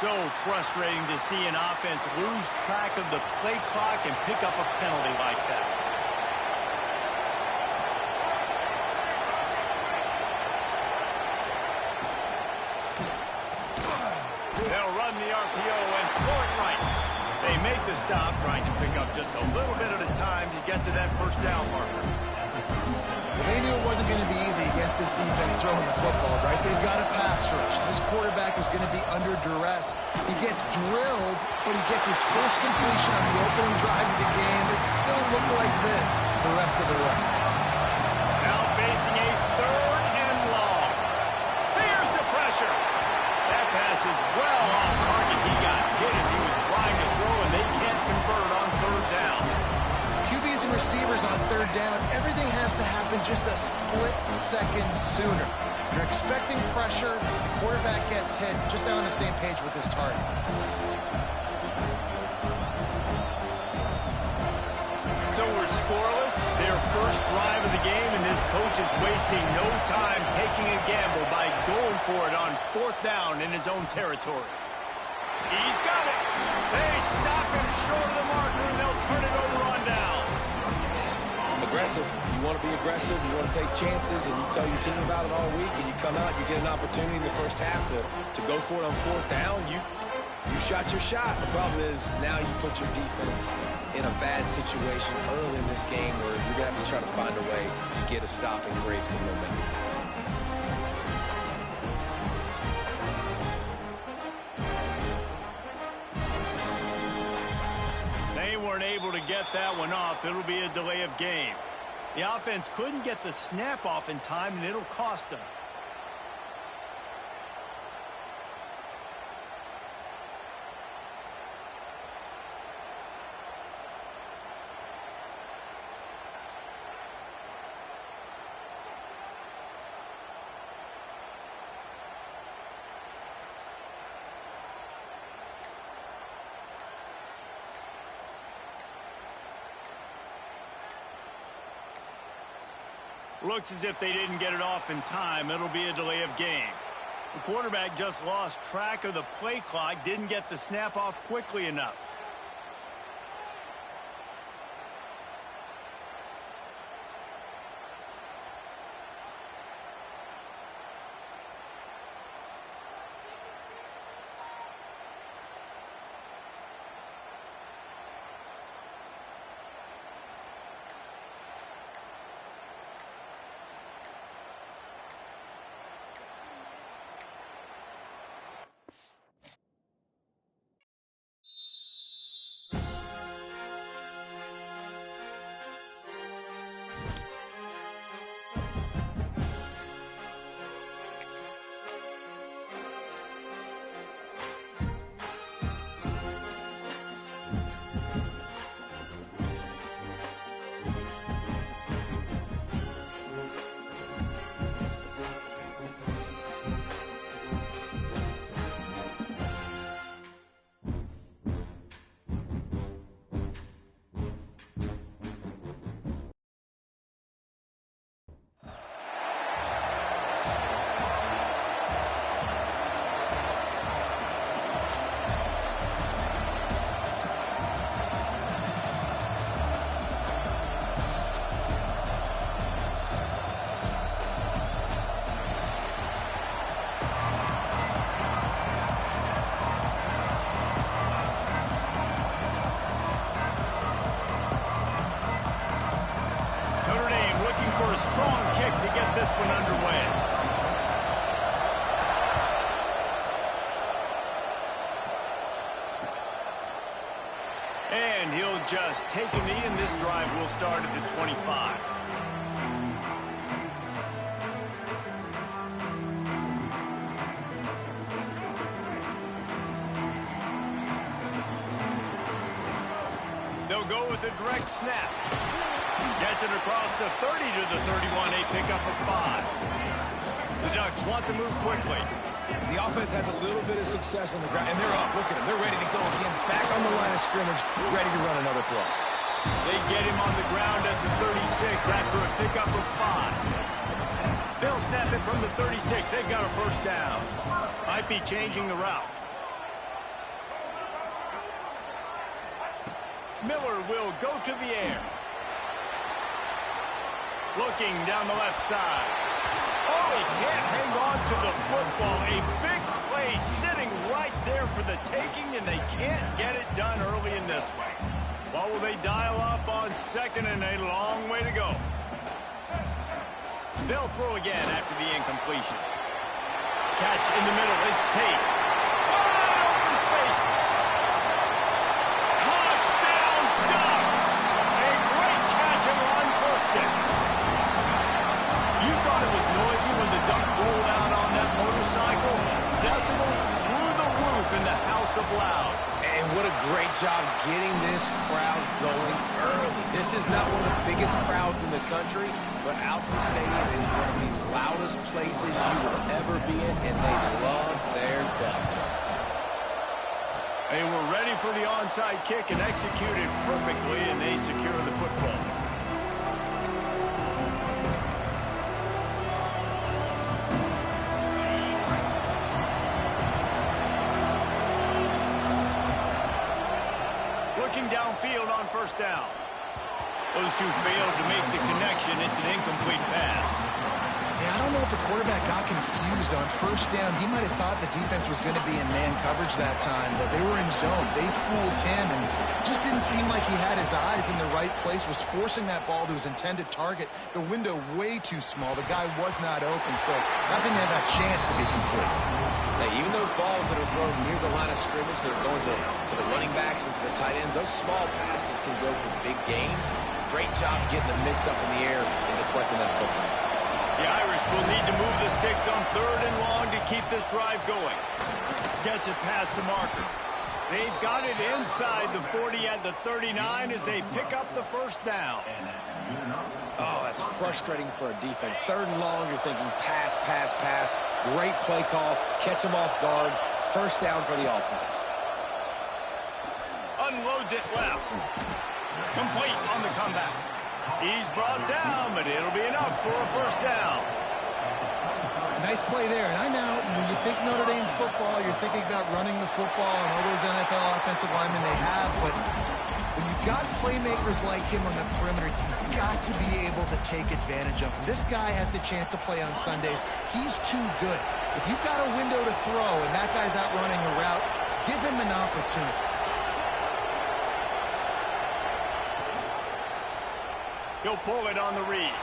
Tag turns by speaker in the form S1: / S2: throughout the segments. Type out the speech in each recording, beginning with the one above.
S1: So frustrating to see an offense lose track of the play clock and pick up a penalty like that. They'll run the RPO and pull it right. They make the stop, trying to pick up just a little bit at a time to get to that first down marker.
S2: Well, they knew it wasn't going to be easy against this defense throwing the football, right? They've got a pass rush. This quarterback was going to be under duress. He gets drilled, but he gets his first completion on the opening drive of the game. It still looked like this the rest of the way.
S1: Now facing a third and long. Here's the pressure. That pass is well off target. He got hit as he was trying to throw, and they can't convert on third down.
S2: QBs and receivers on third down, everything has to happen just a split second sooner. You're expecting pressure, the quarterback gets hit, just now on the same page with his target.
S1: So we're scoreless, their first drive of the game, and this coach is wasting no time taking a gamble by going for it on fourth down in his own territory. He's got it. They stop him short of the marker, and they'll turn it over on downs.
S3: Aggressive. You want to be aggressive. You want to take chances, and you tell your team about it all week, and you come out, you get an opportunity in the first half to go for it on fourth down. You shot your shot. The problem is now you put your defense in a bad situation early in this game where you're going to have to try to find a way to get a stop and create some momentum.
S1: Weren't able to get that one off. It'll be a delay of game. The offense couldn't get the snap off in time, and it'll cost them. Looks as if they didn't get it off in time. It'll be a delay of game. The quarterback just lost track of the play clock, didn't get the snap off quickly enough. Strong kick to get this one underway. And he'll just take a knee, and this drive will start at the 25. They'll go with a direct snap. Gets it across the 30 to the 31. A pickup of 5. The Ducks want to move quickly.
S3: The offense has a little bit of success on the ground, and they're up. Look at them. They're ready to go again. Back on the line of scrimmage, ready to run another play.
S1: They get him on the ground at the 36 after a pickup of 5. They'll snap it from the 36. They've got a first down. Might be changing the route. Miller will go to the air. Looking down the left side. Oh, he can't hang on to the football. A big play sitting right there for the taking, and they can't get it done early in this one. What will they dial up on 2nd and a long way to go? They'll throw again after the incompletion. Catch in the middle. It's Tate. Wide open spaces. Touchdown Ducks! A great catch and run for 6. You thought it was noisy when the Duck rolled out on that motorcycle? Decibels through the roof in the House of Loud.
S3: And what a great job getting this crowd going early. This is not one of the biggest crowds in the country, but Autzen Stadium is one of the loudest places you will ever be in, and they love their Ducks.
S1: They were ready for the onside kick and executed perfectly, and they secure the football. Looking downfield on 1st down. Those two failed to make the connection. It's an incomplete pass.
S2: Yeah, I don't know if the quarterback got confused on 1st down. He might have thought the defense was going to be in man coverage that time, but they were in zone. They fooled him and just didn't seem like he had his eyes in the right place, was forcing that ball to his intended target. The window way too small. The guy was not open, so that didn't have that chance to be complete.
S3: Now, even those balls that are thrown near the line of scrimmage, they're going to the running backs and to the tight ends, those small passes can go for big gains. Great job getting the mitts up in the air and deflecting that football.
S1: The Irish will need to move the sticks on 3rd and long to keep this drive going. Gets it past the marker. They've got it inside the 40 at the 39 as they pick up the 1st down.
S3: Oh, that's frustrating for a defense. 3rd and long, you're thinking pass, pass, pass. Great play call. Catch them off guard. 1st down for the offense.
S1: Unloads it left. Complete on the comeback. He's brought down, but it'll be enough for a 1st down.
S2: Nice play there. And I know when you think Notre Dame football, you're thinking about running the football and all those NFL offensive linemen they have, but when you've got playmakers like him on the perimeter, you've got to be able to take advantage of him. This guy has the chance to play on Sundays. He's too good. If you've got a window to throw and that guy's out running a route, give him an opportunity.
S1: He'll pull it on the read.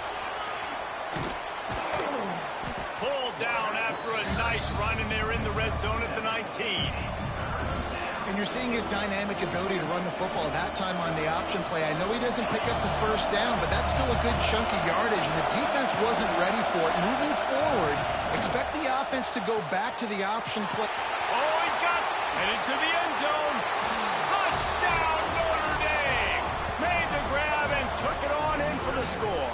S1: Pulled down after a nice run, and they're in the red zone at the 19.
S2: And you're seeing his dynamic ability to run the football that time on the option play. I know he doesn't pick up the 1st down, but that's still a good chunk of yardage, and the defense wasn't ready for it. Moving forward, expect the offense to go back to the option play.
S1: Oh, he's got it. Headed to the end zone. Touchdown, Notre Dame. Made the grab and took it on in for the score.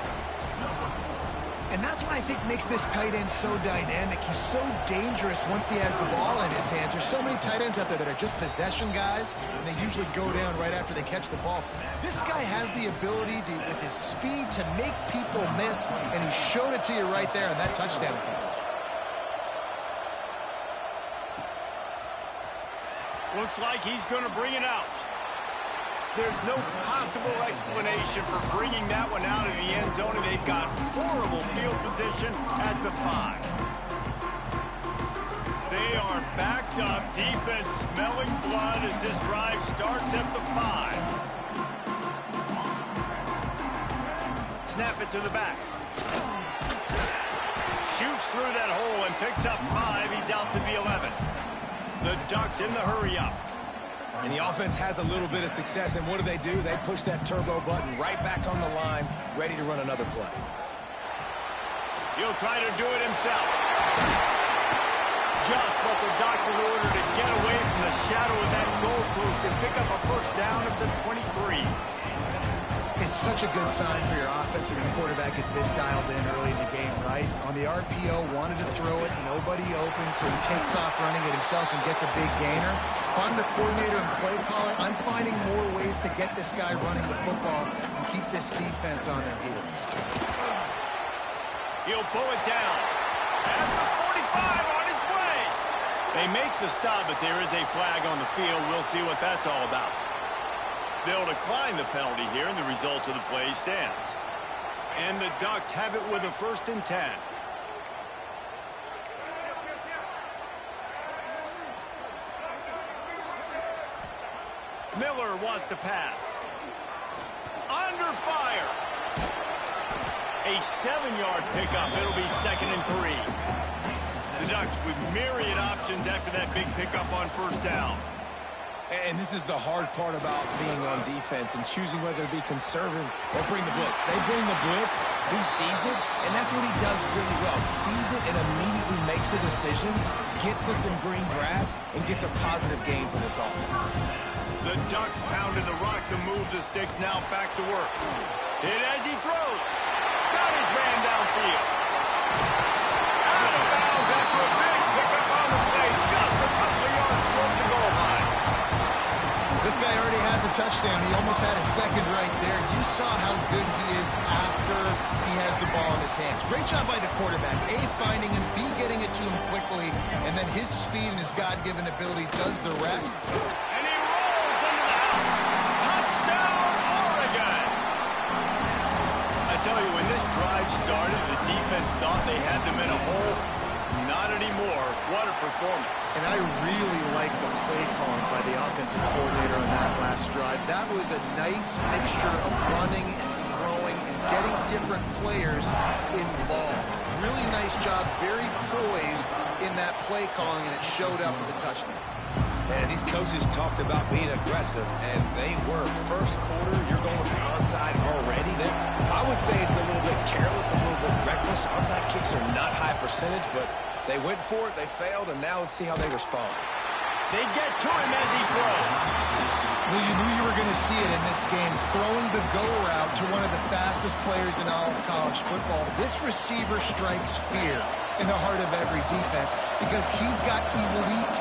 S2: And that's what I think makes this tight end so dynamic. He's so dangerous once he has the ball in his hands. There's so many tight ends out there that are just possession guys, and they usually go down right after they catch the ball. This guy has the ability to, with his speed, to make people miss, and he showed it to you right there in that touchdown catch.
S1: Looks like he's going to bring it out. There's no possible explanation for bringing that one out of the end zone, and they've got horrible field position at the 5. They are backed up, defense smelling blood as this drive starts at the 5. Snap it to the back. Shoots through that hole and picks up 5. He's out to the 11. The Ducks in the hurry up.
S3: And the offense has a little bit of success, and what do? They push that turbo button right back on the line, ready to run another play.
S1: He'll try to do it himself. Just what the doctor ordered to get away from the shadow of that goalpost and pick up a 1st down at the 23.
S2: It's such a good sign for your offense when your quarterback is this dialed in early in the game, right? On the RPO, wanted to throw it, nobody open, so he takes off running it himself and gets a big gainer. If I'm the coordinator and play caller, I'm finding more ways to get this guy running the football and keep this defense on their heels.
S1: He'll pull it down. At the 45 on its way. They make the stop, but there is a flag on the field. We'll see what that's all about. They'll decline the penalty here, and the result of the play stands. And the Ducks have it with a 1st and 10. Miller wants to pass. Under fire. A 7-yard pickup. It'll be 2nd and 3. The Ducks with myriad options after that big pickup on 1st down.
S3: And this is the hard part about being on defense and choosing whether to be conservative or bring the blitz. They bring the blitz, he sees it, and that's what he does really well. Sees it and immediately makes a decision, gets to some green grass, and gets a positive gain for this offense.
S1: The Ducks pounded the rock to move the sticks, now back to work. Hit as he throws. Got his man downfield. Out of bounds after a big pickup on the play. Just a couple of yards short of the goal line.
S2: This guy already has a touchdown. He almost had a 2nd right there. You saw how good he is after he has the ball in his hands. Great job by the quarterback. A, finding him, B, getting it to him quickly, and then his speed and his God-given ability does the rest.
S1: And he rolls into the house. Touchdown, Oregon! I tell you, when this drive started, the defense thought they had them in a hole. Not anymore. What a performance.
S2: And I really like the play calling by the offensive coordinator on that last drive. That was a nice mixture of running and throwing and getting different players involved. Really nice job, very poised in that play calling, and it showed up with a touchdown.
S3: Man, these coaches talked about being aggressive, and they were. First quarter, you're going with the onside already. Then I would say it's a little bit careless, a little bit reckless. Onside kicks are not high percentage, but they went for it, they failed, and now let's see how they respond.
S1: They get to him as he throws.
S2: Well, you knew you were going to see it in this game, throwing the go route to one of the fastest players in all of college football. This receiver strikes fear in the heart of every defense because he's got elite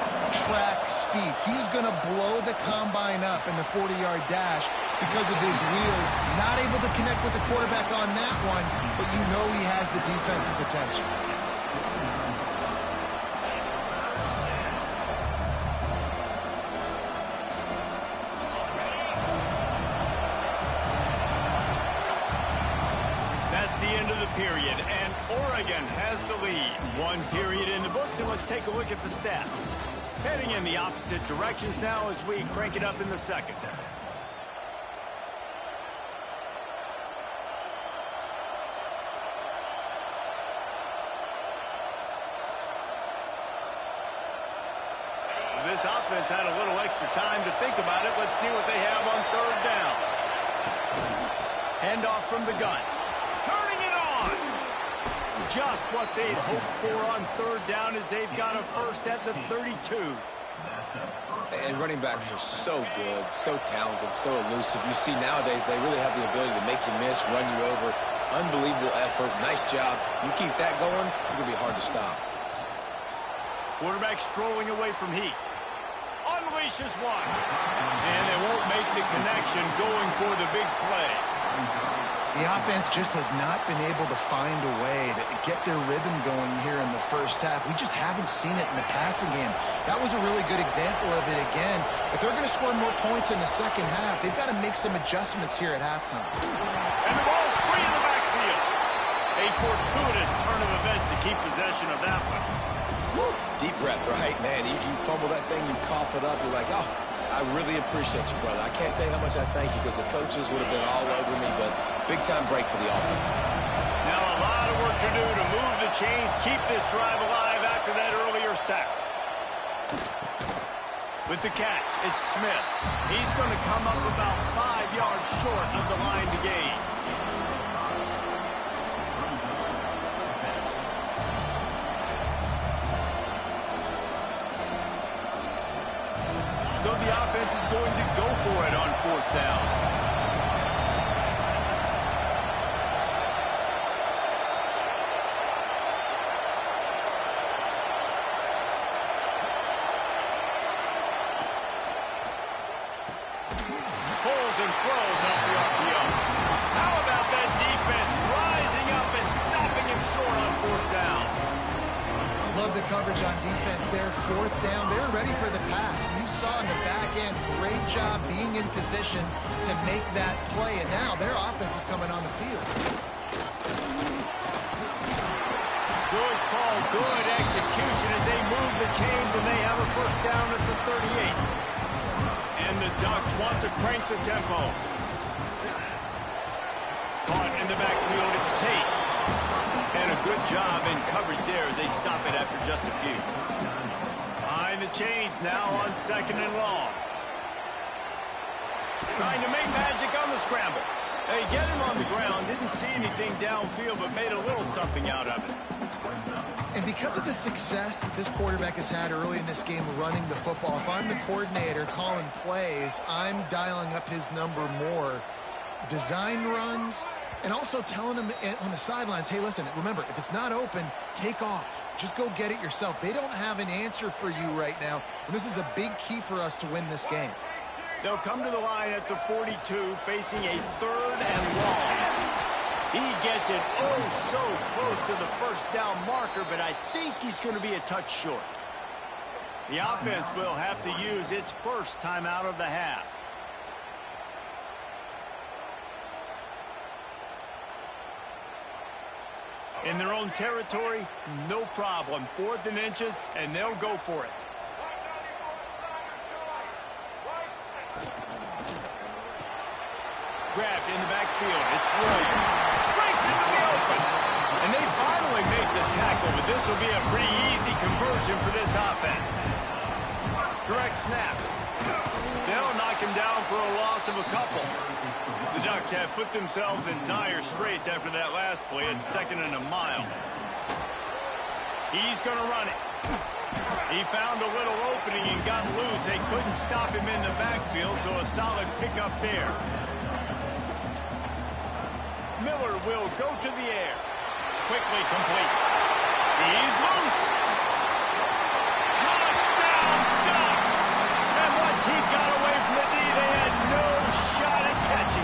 S2: track speed. He's going to blow the combine up in the 40-yard dash because of his wheels. Not able to connect with the quarterback on that one, but you know he has the defense's attention.
S1: Period, and Oregon has the lead. 1 period in the books, and let's take a look at the stats. Heading in the opposite directions now as we crank it up in the 2nd. This offense had a little extra time to think about it. Let's see what they have on 3rd down. Handoff from the gun. Turning it on. Just what they'd hoped for on 3rd down as they've got a 1st at the 32.
S3: And running backs are so good, so talented, so elusive. You see nowadays they really have the ability to make you miss, run you over. Unbelievable effort. Nice job. You keep that going, it's going to be hard to stop.
S1: Quarterback strolling away from Heath. Unleashes one. And they won't make the connection going for the big play.
S2: The offense just has not been able to find a way to get their rhythm going here in the 1st half. We just haven't seen it in the passing game. That was a really good example of it again. If they're going to score more points in the 2nd half, they've got to make some adjustments here at halftime.
S1: And the ball's free in the backfield. A fortuitous turn of events to keep possession of that one.
S3: Woo. Deep breath, right? Man, you fumble that thing, you cough it up, you're like, oh, I really appreciate you, brother. I can't tell you how much I thank you because the coaches would have been all over me, but big-time break for the offense.
S1: Now a lot of work to do to move the chains, keep this drive alive after that earlier sack. With the catch, it's Smith. He's going to come up about 5 yards short of the line to gain. So the offense is going to go for it on 4th down. Pulls and throws off the RPO. How about that defense rising up and stopping him short on 4th down?
S2: Love the coverage on defense there. 4th down. They're ready for the pass. You saw in the back again, great job being in position to make that play, and now their offense is coming on the field.
S1: Good call, good execution as they move the chains, and they have a first down at the 38. And the Ducks want to crank the tempo. Caught in the backfield, it's Tate. And a good job in coverage there as they stop it after just a few. Behind the chains now on 2nd and long. Trying to make magic on the scramble. They get him on the ground, didn't see anything downfield, but made a little something out of it.
S2: And because of the success this quarterback has had early in this game running the football, if I'm the coordinator calling plays, I'm dialing up his number more. Design runs, and also telling him on the sidelines, hey, listen, remember, if it's not open, take off. Just go get it yourself. They don't have an answer for you right now, and this is a big key for us to win this game.
S1: They'll come to the line at the 42, facing a 3rd and long. He gets it so close to the first down marker, but I think he's going to be a touch short. The offense will have to use its first timeout of the half. In their own territory, no problem. 4th and inches, and they'll go for it. Grabbed in the backfield. It's Williams. Breaks into the open. And they finally make the tackle, but this will be a pretty easy conversion for this offense. Direct snap. They'll knock him down for a loss of a couple. The Ducks have put themselves in dire straits after that last play at 2nd and a mile. He's going to run it. He found a little opening and got loose. They couldn't stop him in the backfield, so a solid pickup there. Miller will go to the air. Quickly complete. He's loose. Touchdown, Ducks! And once he got away from the knee, they had no shot at catching.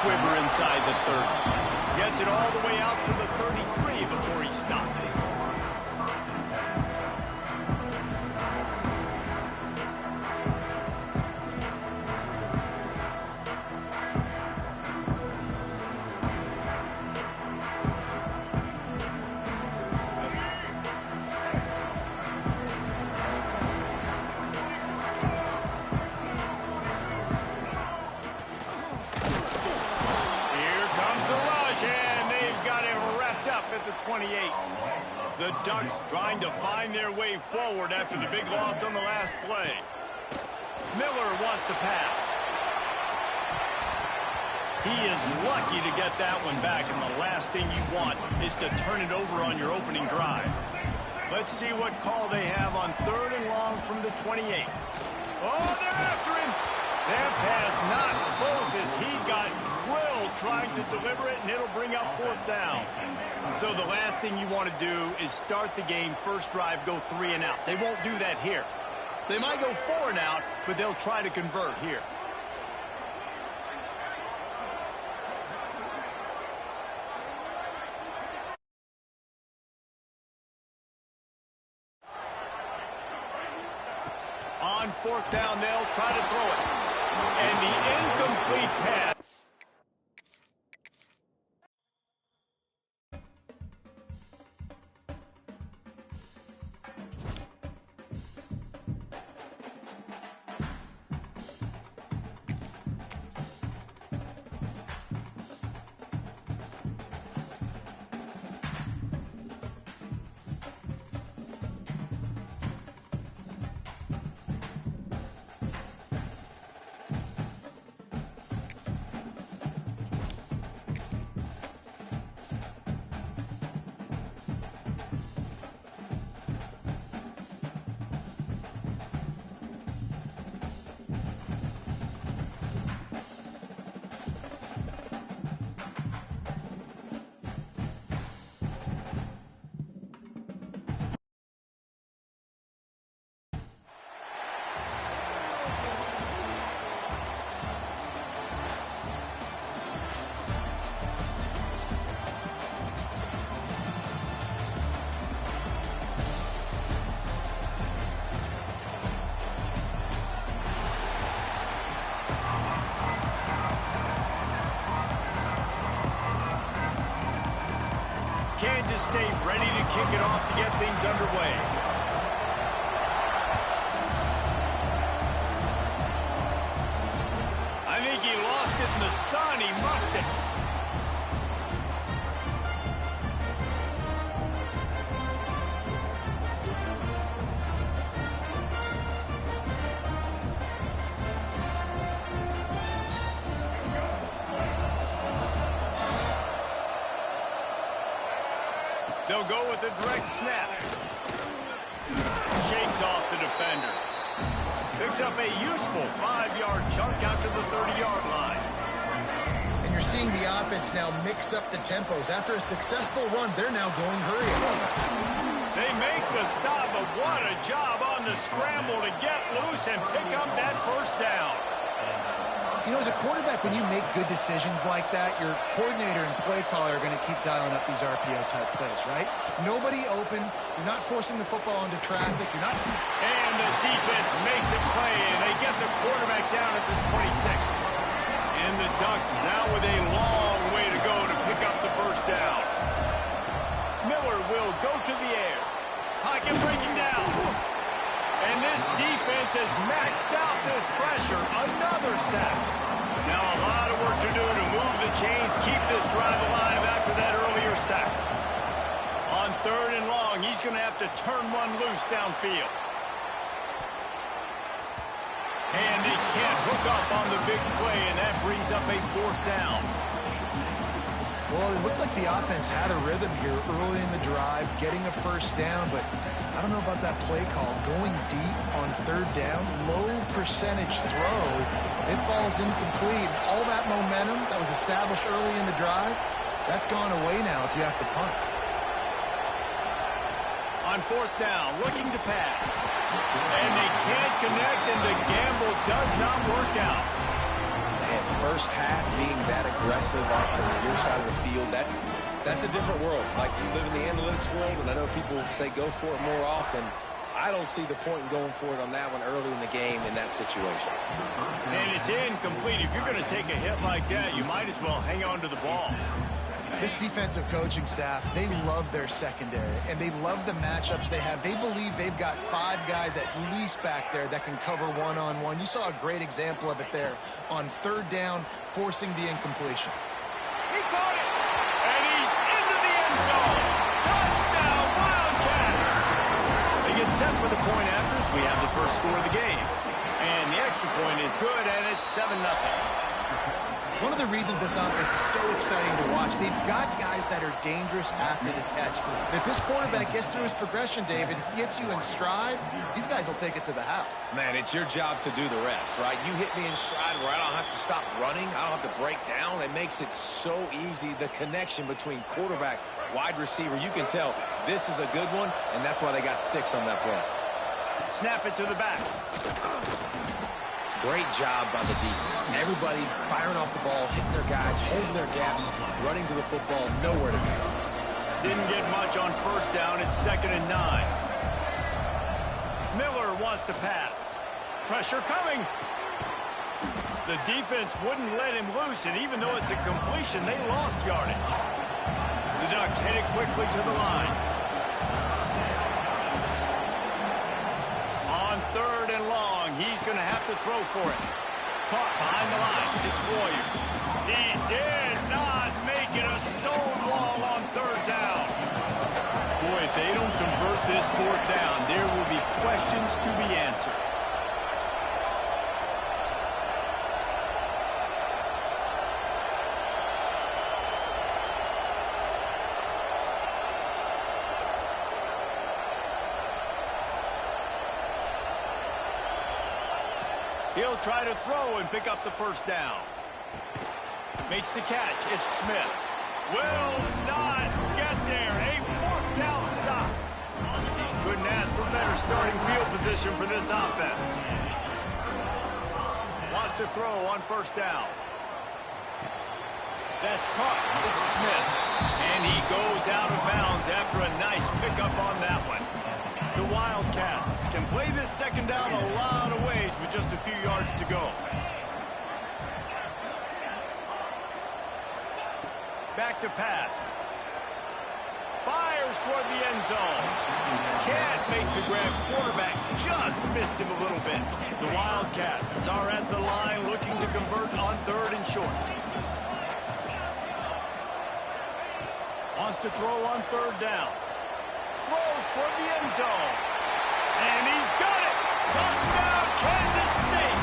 S1: squibber inside the 30. Gets it all the way out to the 33 before he stops. At the 28. The Ducks trying to find their way forward after the big loss on the last play. Miller wants to pass. He is lucky to get that one back, and the last thing you want is to turn it over on your opening drive. Let's see what call they have on 3rd and long from the 28. Oh, they're after him. That pass not close as he got drilled trying to deliver it, and it'll bring up 4th down. So the last thing you want to do is start the game, first drive, go 3 and out. They won't do that here. They might go 4 and out, but they'll try to convert here. On 4th down, they'll try to throw it. And the incomplete pass. Kansas State ready to kick it off to get things underway. I think he lost it in the sun. He muffed it. They'll go with a direct snap. Shakes off the defender. Picks up a useful 5-yard chunk out to the 30-yard line.
S2: And you're seeing the offense now mix up the tempos. After a successful run, they're now going hurry up.
S1: They make the stop, but what a job on the scramble to get loose and pick up that first down.
S2: You know, as a quarterback, when you make good decisions like that, your coordinator and play caller are going to keep dialing up these RPO-type plays, right? Nobody open. You're not forcing the football into traffic. You're not...
S1: And the defense makes a play, and they get the quarterback down at the 26. And the Ducks now with a long way to go to pick up the first down. Miller will go to the air. Pocket breaking down. And this defense has maxed out this pressure. Another sack. Now a lot of work to do to move the chains, keep this drive alive after that earlier sack. On 3rd and long, he's going to have to turn one loose downfield. And they can't hook up on the big play, and that brings up a 4th down.
S2: Well, it looked like the offense had a rhythm here early in the drive, getting a first down, but I don't know about that play call. Going deep on 3rd down, low percentage throw, it falls incomplete. All that momentum that was established early in the drive, that's gone away now if you have to punt.
S1: On 4th down, looking to pass. And they can't connect, and the gamble does not work out.
S3: Man, first half being that aggressive on your side of the field, that's a different world. Like, you live in the analytics world, and I know people say go for it more often. I don't see the point in going for it on that one early in the game in that situation.
S1: And it's incomplete. If you're going to take a hit like that, you might as well hang on to the ball.
S2: This defensive coaching staff, they love their secondary, and they love the matchups they have. They believe they've got 5 guys at least back there that can cover one-on-one. You saw a great example of it there on 3rd down, forcing the incompletion.
S1: He caught it, and he's into the end zone. Touchdown, Wildcats! They get set for the point afters. We have the first score of the game. And the extra point is good, and it's 7-0.
S2: One of the reasons this offense is so exciting to watch, they've got guys that are dangerous after the catch. And if this quarterback gets through his progression, David, he hits you in stride, these guys will take it to the house.
S3: Man, it's your job to do the rest, right? You hit me in stride where I don't have to stop running. I don't have to break down. It makes it so easy, the connection between quarterback, wide receiver. You can tell this is a good one, and that's why they got 6 on that play.
S1: Snap it to the back.
S3: Great job by the defense. Everybody firing off the ball, hitting their guys, holding their gaps, running to the football, nowhere to go.
S1: Didn't get much on 1st down. It's 2nd and 9. Miller wants to pass. Pressure coming. The defense wouldn't let him loose, and even though it's a completion, they lost yardage. The Ducks hit it quickly to the line. On 3rd and long, he's going to have to throw for it. Caught behind the line. It's Royer. He did not make it a stone wall on 3rd down. Boy, if they don't convert this 4th down, there will be questions to be answered. He'll try to throw and pick up the 1st down. Makes the catch. It's Smith. Will not get there. A 4th down stop. Couldn't ask for better starting field position for this offense. Wants to throw on 1st down. That's caught. It's Smith. And he goes out of bounds after a nice pickup on that one. The Wildcats can play this 2nd down a lot of ways with just a few yards to go. Back to pass. Fires toward the end zone. Can't make the grab. Quarterback just missed him a little bit. The Wildcats are at the line looking to convert on 3rd and short. Wants to throw on 3rd down. Throws toward the end zone. And he's got it. Touchdown, Kansas State.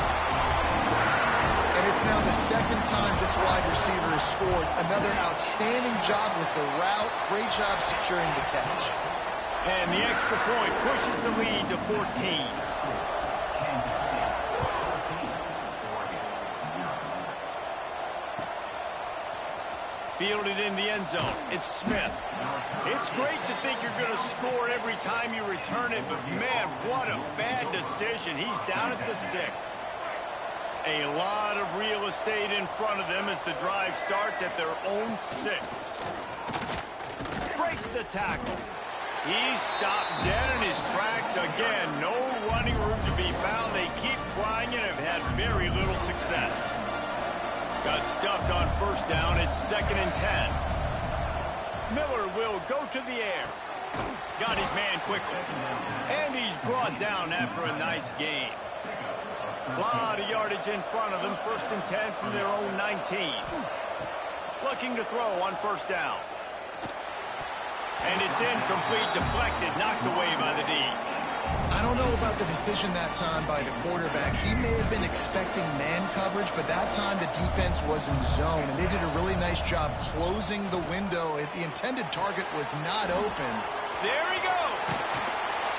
S2: And it's now the 2nd time this wide receiver has scored. Another outstanding job with the route. Great job securing the catch.
S1: And the extra point pushes the lead to 14. Fielded in the end zone. It's Smith. It's great to think you're going to score every time you return it, but man, what a bad decision. He's down at the 6. A lot of real estate in front of them as the drive starts at their own 6. Breaks the tackle. He's stopped dead in his tracks again. No running room to be found. They keep trying and have had very little success. Got stuffed on 1st down. It's 2nd and 10. Miller will go to the air. Got his man quickly. And he's brought down after a nice gain. A lot of yardage in front of them. 1st and 10 from their own 19. Looking to throw on 1st down. And it's incomplete, deflected, knocked away by the D.
S2: I don't know about the decision that time by the quarterback. He may have been expecting man coverage, but that time the defense was in zone, and they did a really nice job closing the window. The intended target was not open.
S1: There he goes.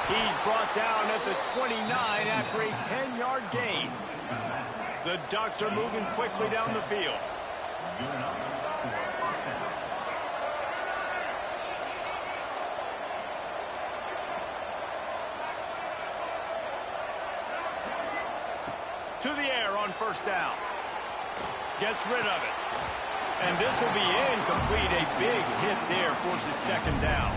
S1: He's brought down at the 29 after a 10-yard gain. The Ducks are moving quickly down the field. To the air on 1st down. Gets rid of it. And this will be incomplete. A big hit there forces second down.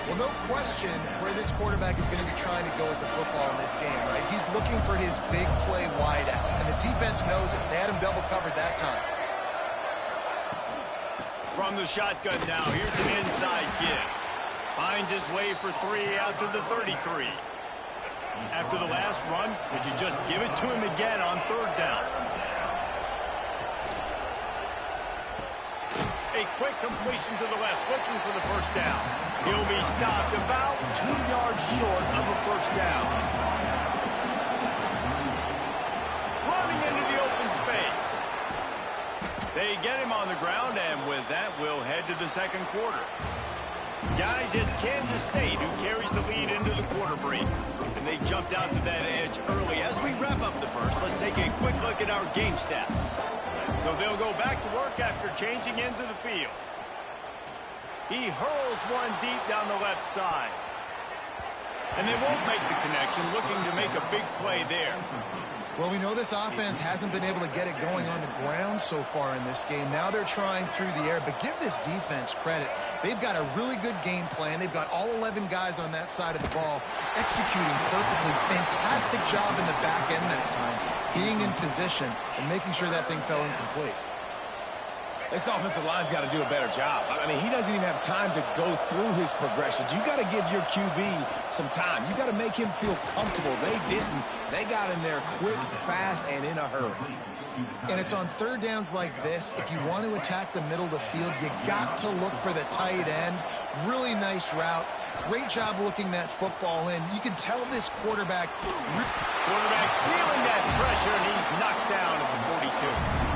S2: Well, no question where this quarterback is going to be trying to go with the football in this game, right? He's looking for his big play wide out, and the defense knows it. They had him double covered that time.
S1: From the shotgun now, here's an inside give. Finds his way for 3 out to the 33. After the last run, would you just give it to him again on third down? A quick completion to the left, looking for the first down. He'll be stopped about 2 yards short of a first down. Running into the open space. They get him on the ground, and with that, we'll head to the second quarter. Guys, it's Kansas State who carries the lead into the quarter break. And they jumped out to that edge early. As we wrap up the first, let's take a quick look at our game stats. So they'll go back to work after changing into the field. He hurls one deep down the left side. And they won't make the connection, looking to make a big play there.
S2: Well, we know this offense hasn't been able to get it going on the ground so far in this game. Now they're trying through the air, but give this defense credit. They've got a really good game plan. They've got all 11 guys on that side of the ball executing perfectly. Fantastic job in the back end that time, being in position and making sure that thing fell incomplete.
S3: This offensive line's got to do a better job. I mean, he doesn't even have time to go through his progressions. You got to give your QB some time. You got to make him feel comfortable. They didn't. They got in there quick, fast, and in a hurry.
S2: And it's on third downs like this. If you want to attack the middle of the field, you got to look for the tight end. Really nice route. Great job looking that football in. You can tell this quarterback
S1: feeling that pressure, and he's knocked down at the 42.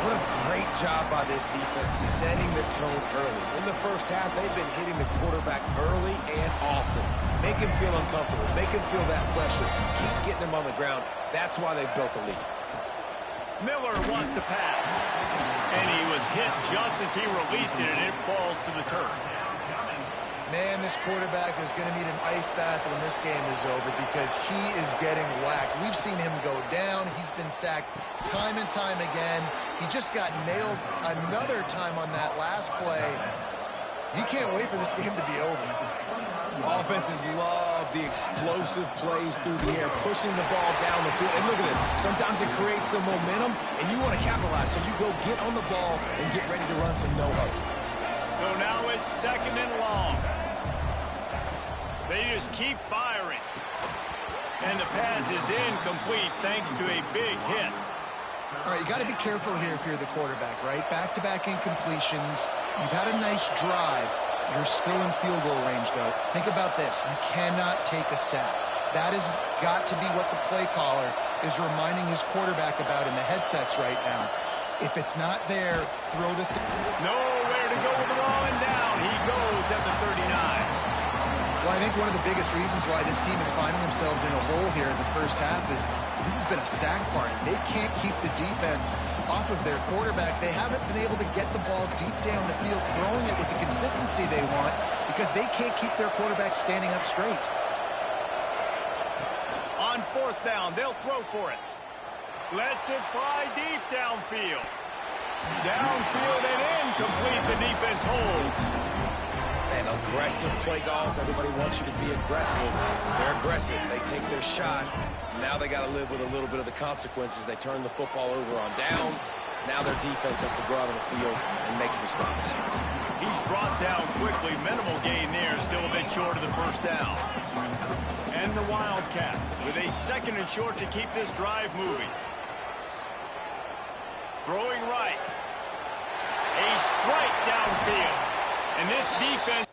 S3: What a great job by this defense setting the tone early. In the first half, they've been hitting the quarterback early and often. Make him feel uncomfortable. Make him feel that pressure. Keep getting him on the ground. That's why they've built a lead.
S1: Miller wants to pass. And he was hit just as he released it, and it falls to the turf.
S2: Man, this quarterback is going to need an ice bath when this game is over because he is getting whacked. We've seen him go down. He's been sacked time and time again. He just got nailed another time on that last play. He can't wait for this game to be over.
S3: Offenses love the explosive plays through the air, pushing the ball down the field. And look at this. Sometimes it creates some momentum, and you want to capitalize. So you go get on the ball and get ready to run some no-huddle.
S1: So now it's second and long. They just keep firing. And the pass is incomplete thanks to a big hit.
S2: All right, you got to be careful here if you're the quarterback, right? Back-to-back incompletions. You've had a nice drive. You're still in field goal range, though. Think about this. You cannot take a sack. That has got to be what the play caller is reminding his quarterback about in the headsets right now. If it's not there, throw this.
S1: Nowhere to go with the ball, and down he goes at the 39.
S2: Well, I think one of the biggest reasons why this team is finding themselves in a hole here in the first half is this has been a sack party. They can't keep the defense off of their quarterback. They haven't been able to get the ball deep down the field, throwing it with the consistency they want because they can't keep their quarterback standing up straight.
S1: On fourth down, they'll throw for it. Lets it fly deep downfield. Downfield and incomplete. The defense holds.
S3: And aggressive play calls. Everybody wants you to be aggressive. They're aggressive. They take their shot. Now they got to live with a little bit of the consequences. They turn the football over on downs. Now their defense has to go out on the field and make some stops.
S1: He's brought down quickly. Minimal gain there. Still a bit short of the first down. And the Wildcats with a second and short to keep this drive moving. Throwing right. A strike downfield. And this defense...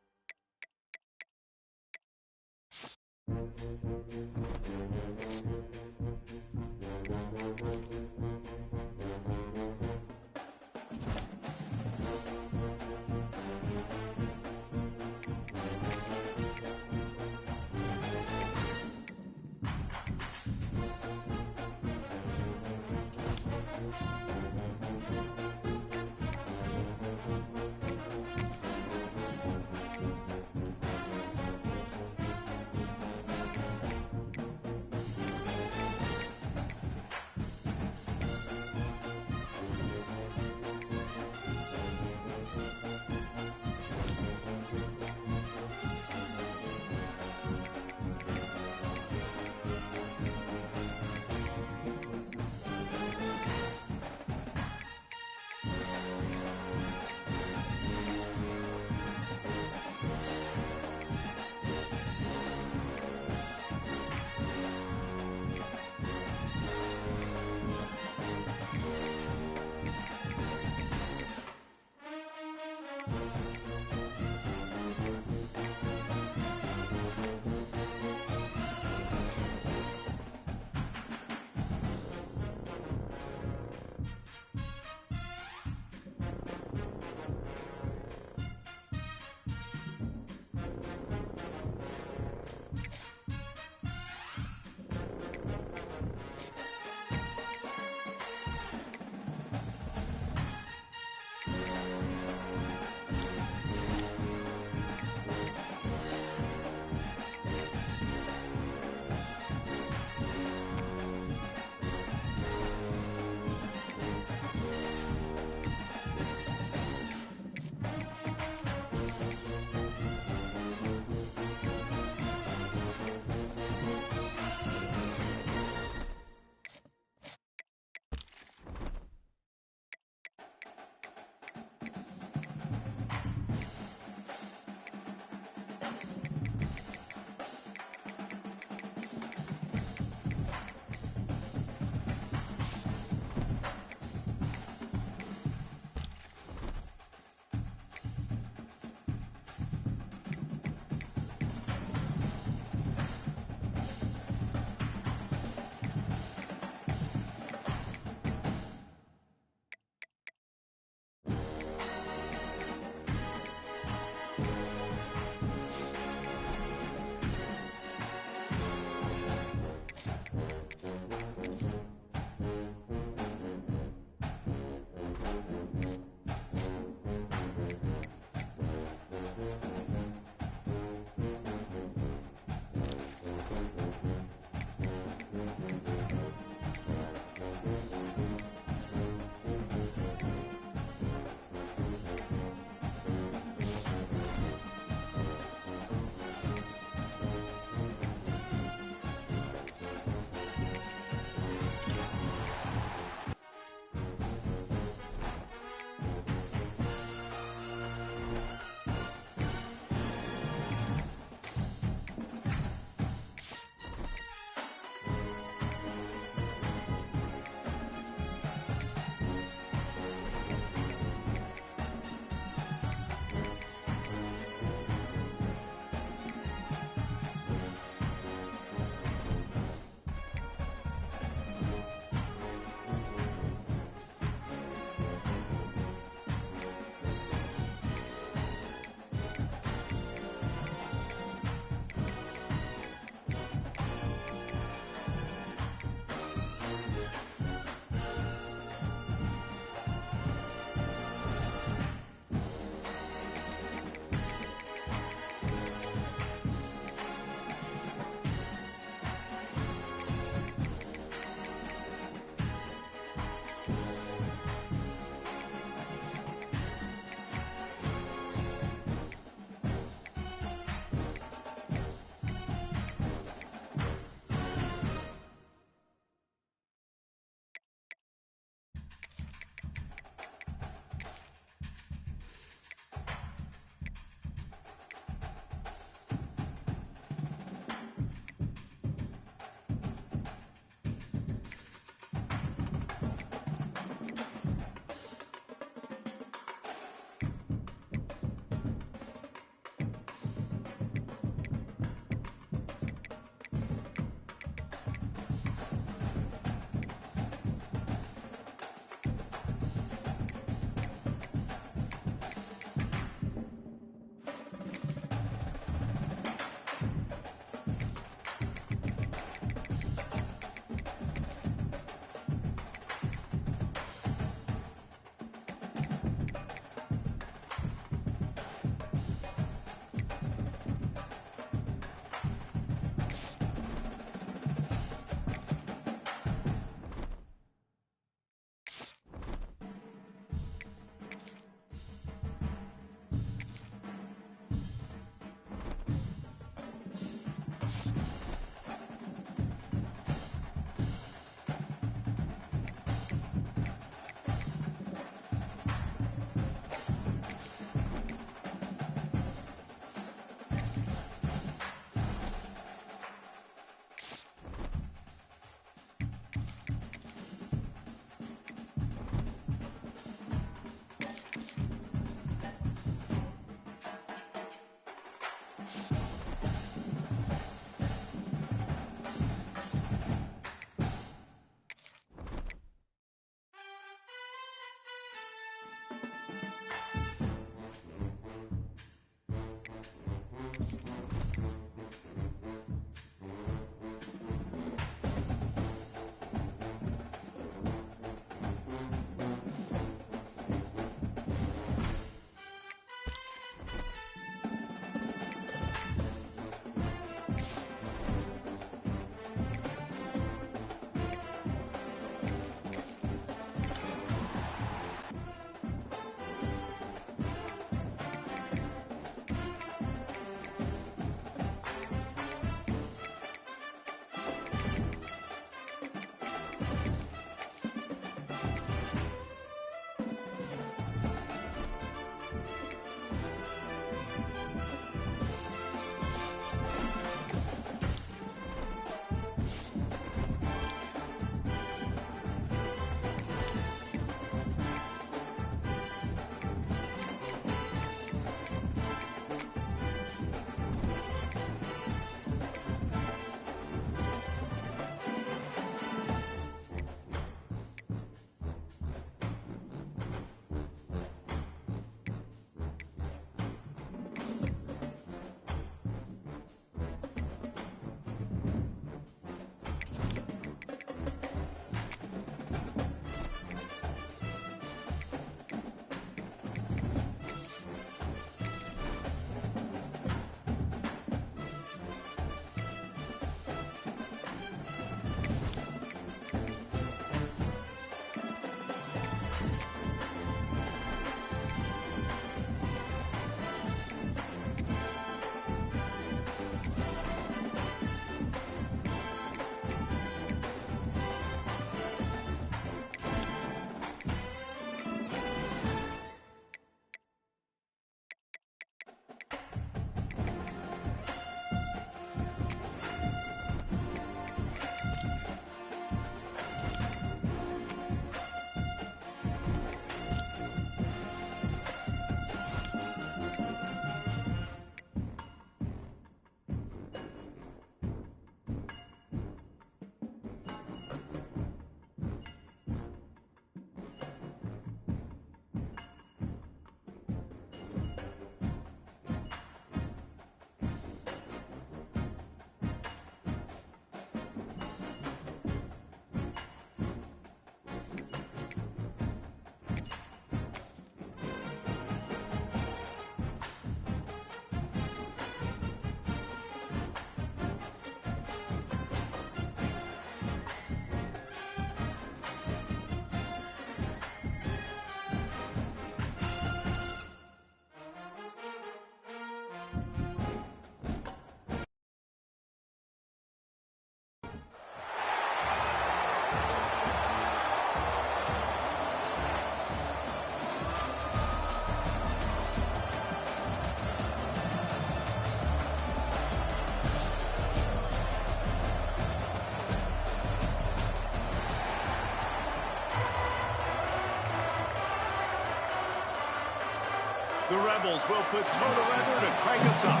S1: The Rebels will put total weather to crank us up.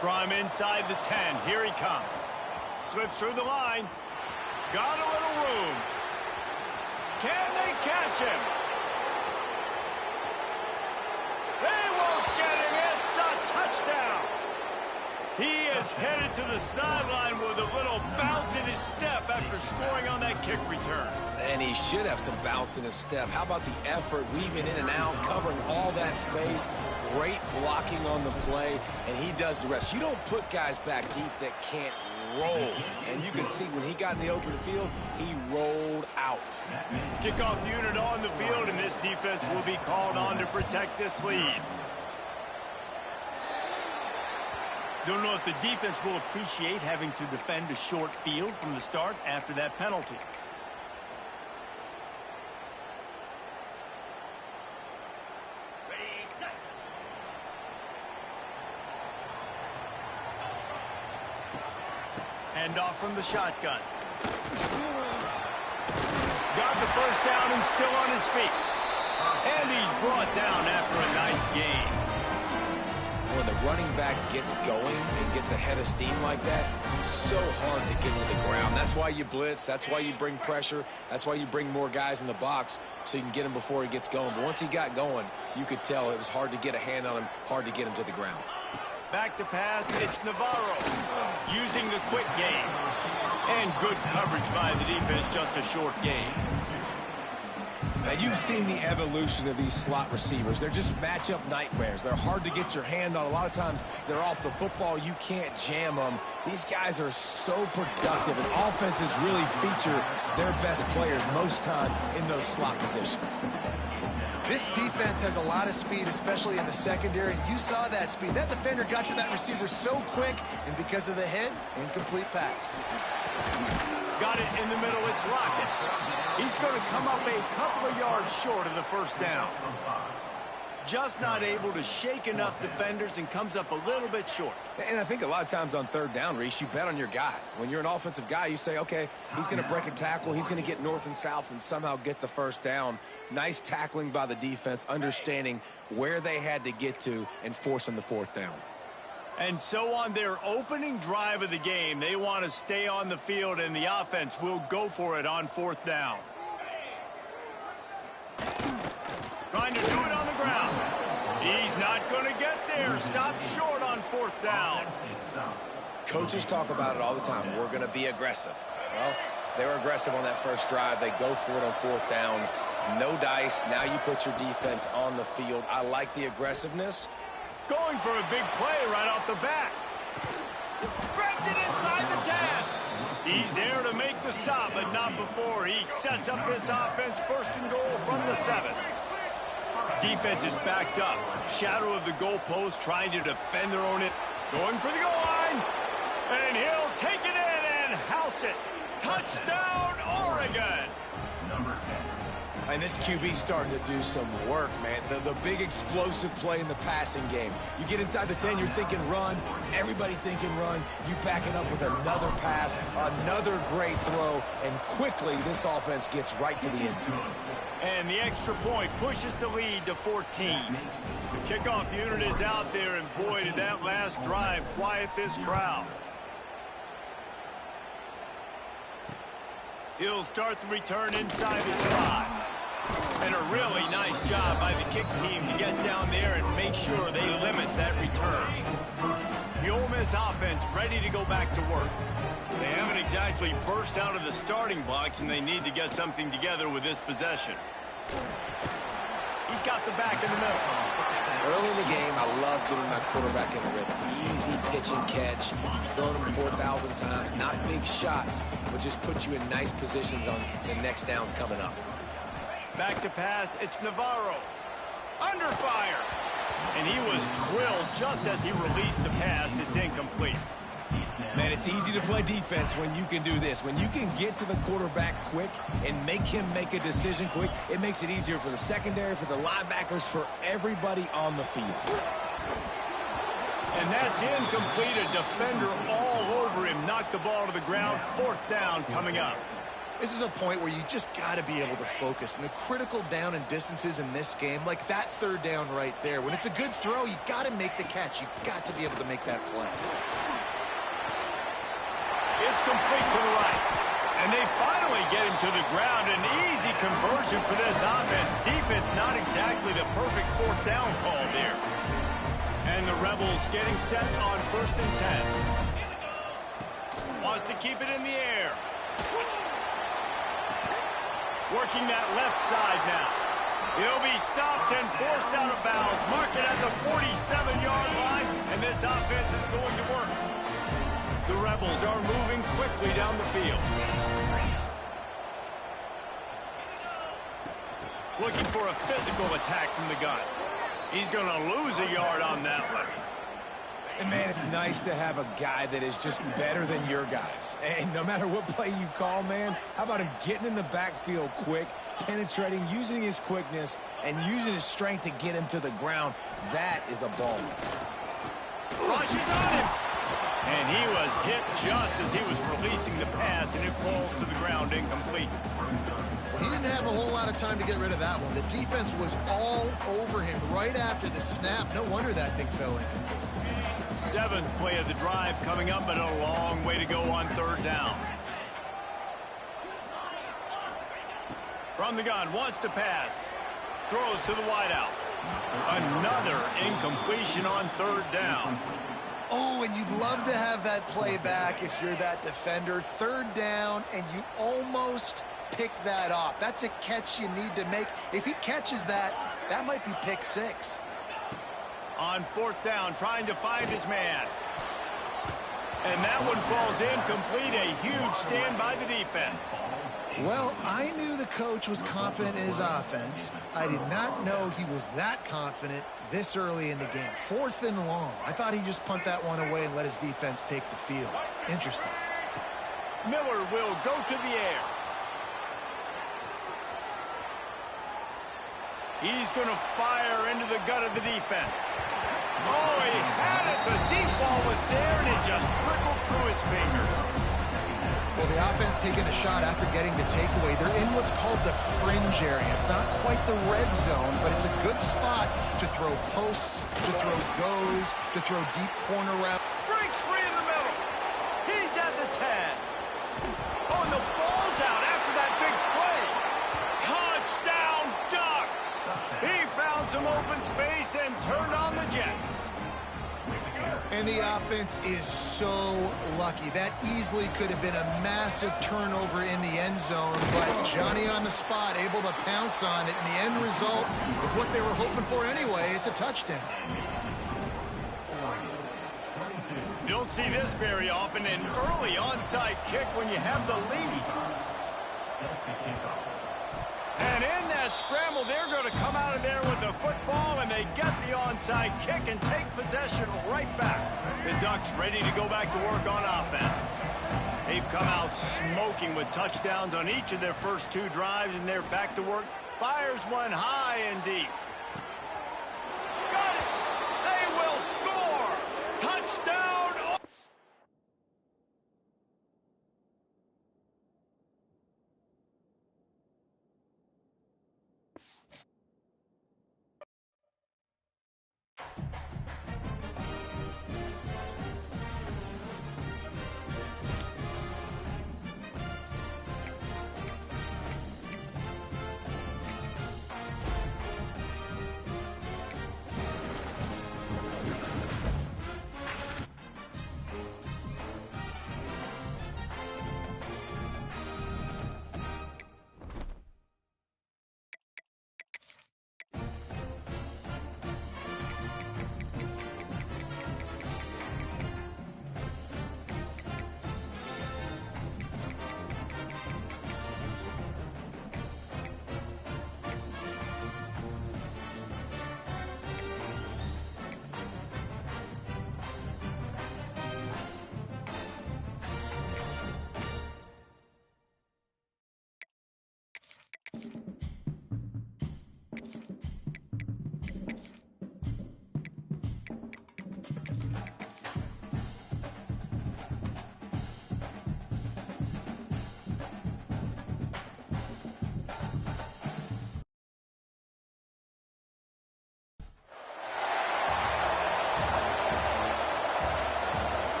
S1: From inside the 10, here he comes. Slips through the line. Got a little room. Can they catch him? They won't get him. It's a touchdown. He is headed to the sideline with a little bounce in his step after scoring on that kick return.
S3: And he should have some bounce in his step. How about the effort, weaving in and out, covering all that space, great blocking on the play, and he does the rest. You don't put guys back deep that can't roll. And you can see when he got in the open field, he rolled out.
S1: Kickoff unit on the field, and this defense will be called on to protect this lead. Don't know if the defense will appreciate having to defend a short field from the start after that penalty.
S4: Ready, set.
S1: Hand off from the shotgun. Got first down and still on his feet. And he's brought down after a nice gain.
S3: When the running back gets going and gets a head of steam like that, it's so hard to get to the ground. That's why you blitz. That's why you bring pressure. That's why you bring more guys in the box so you can get him before he gets going. But once he got going, you could tell it was hard to get a hand on him, hard to get him to the ground.
S1: Back to pass, it's Navarro using the quick game. And good coverage by the defense, just a short gain.
S3: Now, you've seen the evolution of these slot receivers. They're just matchup nightmares. They're hard to get your hand on. A lot of times, they're off the football. You can't jam them. These guys are so productive, and offenses really feature their best players most time in those slot positions.
S2: This defense has a lot of speed, especially in the secondary, and you saw that speed. That defender got to that receiver so quick, and because of the hit, incomplete pass.
S1: Got it in the middle, it's Lockett. He's going to come up a couple of yards short of the first down. Just not able to shake enough defenders and comes up a little bit short.
S3: And I think a lot of times on third down, Reese, you bet on your guy. When you're an offensive guy, you say, okay, he's going to break a tackle, he's going to get north and south and somehow get the first down. Nice tackling by the defense, understanding where they had to get to and forcing the fourth down.
S1: And so on their opening drive of the game, they want to stay on the field, and the offense will go for it on fourth down. Trying to do it on the ground. He's not going to get there. Stopped short on fourth down.
S3: Coaches talk about it all the time. We're going to be aggressive. Well, they were aggressive on that first drive. They go for it on fourth down. No dice. Now you put your defense on the field. I like the aggressiveness.
S1: Going for a big play right off the bat. Grabs it inside the 10. He's there to make the stop, but not before he sets up this offense first and goal from the 7. Defense is backed up. Shadow of the goalpost trying to defend their own end. Going for the goal line. And he'll take it in and house it. Touchdown, Oregon.
S3: And this QB's starting to do some work, man. The big explosive play in the passing game. You get inside the 10, you're thinking run. Everybody thinking run. You back it up with another pass, another great throw, and quickly this offense gets right to the end zone.
S1: And the extra point pushes the lead to 14. The kickoff unit is out there, and boy, did that last drive quiet this crowd. He'll start the return inside the slot. And a really nice job by the kick team to get down there and make sure they limit that return. The Ole Miss offense ready to go back to work. They haven't exactly burst out of the starting blocks, and they need to get something together with this possession. He's got the back in the middle.
S3: Early in the game, I love getting my quarterback in the rhythm. Easy pitch and catch. You've thrown him 4,000 times. Not big shots, but just put you in nice positions on the next downs coming up.
S1: Back to pass, it's Navarro. Under fire. And he was drilled just as he released the pass. It's incomplete.
S3: Man, it's easy to play defense when you can do this. When you can get to the quarterback quick and make him make a decision quick, it makes it easier for the secondary, for the linebackers, for everybody on the field.
S1: And that's incomplete. A defender all over him. Knocked the ball to the ground. Fourth down coming up.
S2: This is a point where you just got to be able to focus. And the critical down and distances in this game, like that third down right there, when it's a good throw, you got to make the catch. You got to be able to make that play.
S1: It's complete to the right. And they finally get him to the ground. An easy conversion for this offense. Defense not exactly the perfect fourth down call there. And the Rebels getting set on 1st and 10. Wants to keep it in the air. Working that left side now. He'll be stopped and forced out of bounds. Mark it at the 47-yard line, and this offense is going to work. The Rebels are moving quickly down the field. Looking for a physical attack from the gun. He's going to lose a yard on that one.
S3: And, man, it's nice to have a guy that is just better than your guys. And no matter what play you call, man, how about him getting in the backfield quick, penetrating, using his quickness, and using his strength to get him to the ground. That is a ball.
S1: Rushes on him. And he was hit just as he was releasing the pass, and it falls to the ground incomplete.
S2: Well, he didn't didn't have a whole lot of time to get rid of that one. The defense was all over him right after the snap. No wonder that thing fell in.
S1: 7th play of the drive coming up, but a long way to go on 3rd down. From the gun, wants to pass. Throws to the wideout. Another incompletion on 3rd down.
S2: Oh, and you'd love to have that play back if you're that defender. 3rd down, and you almost pick that off. That's a catch you need to make. If he catches that, that might be pick 6.
S1: On 4th down, trying to find his man. And that one falls incomplete. A huge stand by the defense.
S2: Well, I knew the coach was confident in his offense. I did not know he was that confident this early in the game. 4th and long. I thought he'd just punt that one away and let his defense take the field. Interesting.
S1: Miller will go to the air. He's going to fire into the gut of the defense. Oh, he had it. The deep ball was there, and it just trickled through his fingers.
S2: Well, the offense taking a shot after getting the takeaway. They're in what's called the fringe area. It's not quite the red zone, but it's a good spot to throw posts, to throw goes, to throw deep corner routes.
S1: Breaks free in the middle. He's at the 10. Oh, and the ball's out after that big play. Touchdown, Ducks. He found some open space and turned on the Jets.
S2: And the offense is so lucky. That easily could have been a massive turnover in the end zone, but Johnny on the spot, able to pounce on it, and the end result is what they were hoping for anyway. It's a touchdown.
S1: You don't see this very often, an early onside kick when you have the lead. And in that scramble, they're going to come out of there with the football, and they get the onside kick and take possession right back. The Ducks ready to go back to work on offense. They've come out smoking with touchdowns on each of their first 2 drives, and they're back to work. Fires one high and deep. Got it! They will score! Touchdown!